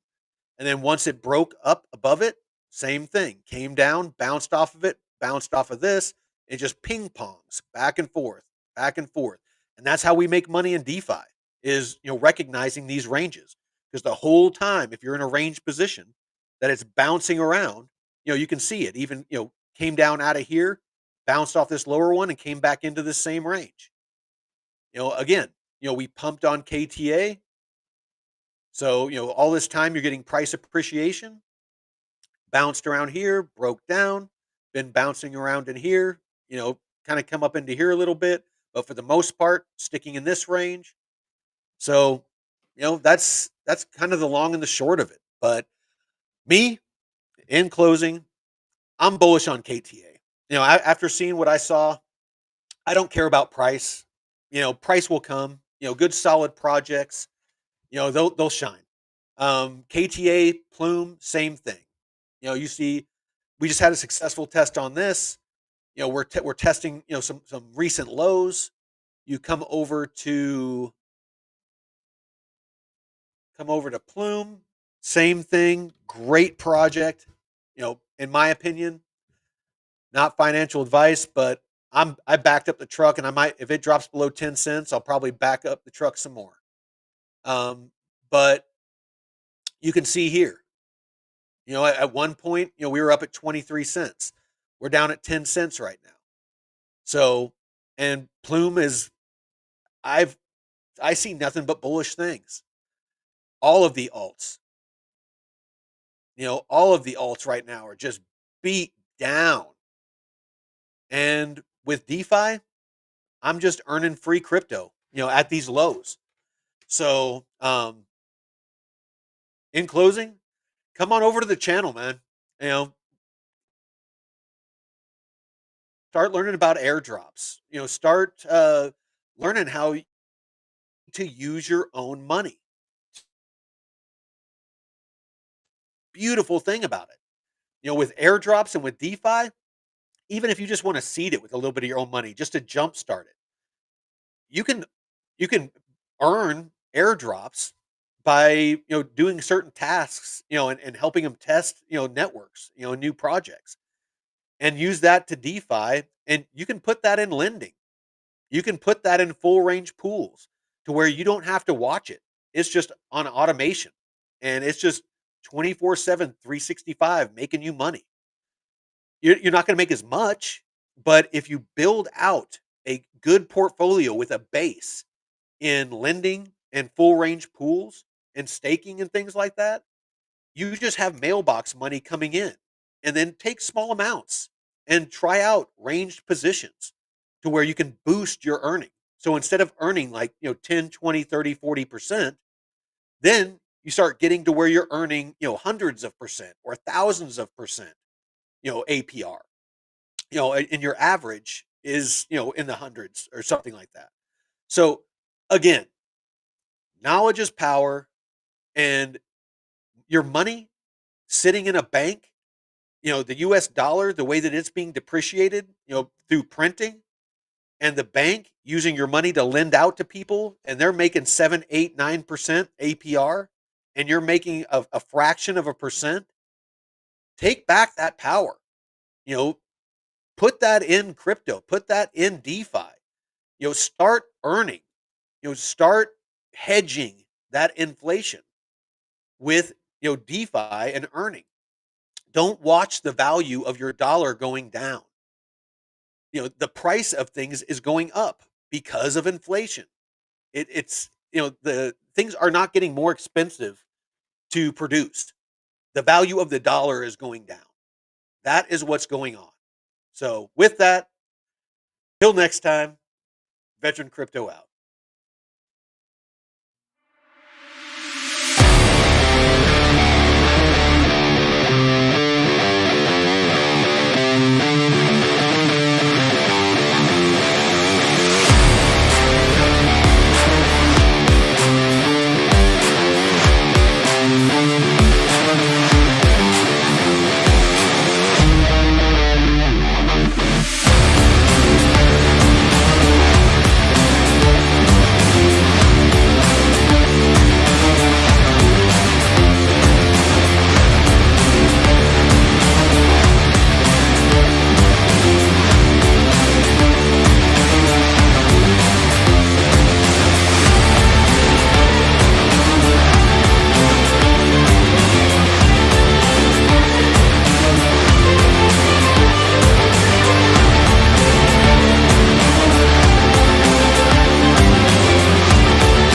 And then once it broke up above it, same thing. Came down, bounced off of it, bounced off of this. It just ping pongs back and forth, back and forth. And that's how we make money in DeFi, is recognizing these ranges. Because the whole time, if you're in a range position that it's bouncing around, you can see it. Even came down out of here, bounced off this lower one, and came back into the same range. Again, we pumped on KTA. So, all this time you're getting price appreciation, bounced around here, broke down, been bouncing around in here, kind of come up into here a little bit, but for the most part, sticking in this range. So, that's kind of the long and the short of it. But me, in closing, I'm bullish on KTA. After seeing what I saw, I don't care about price. Price will come. Good solid projects, they'll shine. KTA, Plume, same thing. You see, we just had a successful test on this. We're testing some recent lows. You come over to Plume, same thing. Great project. In my opinion, not financial advice, but I backed up the truck, and I might, if it drops below 10 cents, I'll probably back up the truck some more. But you can see here, at one point, we were up at 23 cents. We're down at 10 cents right now. So, and Plume is, I see nothing but bullish things. All of the alts, all of the alts right now are just beat down. And with DeFi, I'm just earning free crypto, at these lows. So, in closing, come on over to the channel, man. You know, start learning about airdrops. Start learning how to use your own money. Beautiful thing about it. With airdrops and with DeFi, even if you just want to seed it with a little bit of your own money, just to jumpstart it, you can you can earn airdrops by doing certain tasks, and helping them test networks, new projects, and use that to DeFi, and you can put that in lending. You can put that in full range pools to where you don't have to watch it. It's just on automation, and it's just 24/7, 365 making you money. You're not going to make as much, but if you build out a good portfolio with a base in lending and full range pools and staking and things like that, you just have mailbox money coming in, and then take small amounts and try out ranged positions to where you can boost your earning. So instead of earning like, 10, 20, 30, 40%, then you start getting to where you're earning, hundreds of percent or thousands of percent, APR, and your average is, in the hundreds or something like that. So again, knowledge is power, and your money sitting in a bank, the US dollar, the way that it's being depreciated, through printing, and the bank using your money to lend out to people, and they're making 7, 8, 9% APR, and you're making a fraction of a percent. Take back that power. You know, put that in crypto, put that in DeFi. Start earning. Start hedging that inflation with DeFi and earning. Don't watch the value of your dollar going down. The price of things is going up because of inflation. It's the things are not getting more expensive to produce. The value of the dollar is going down. That is what's going on. So with that, till next time, Veteran Crypto out.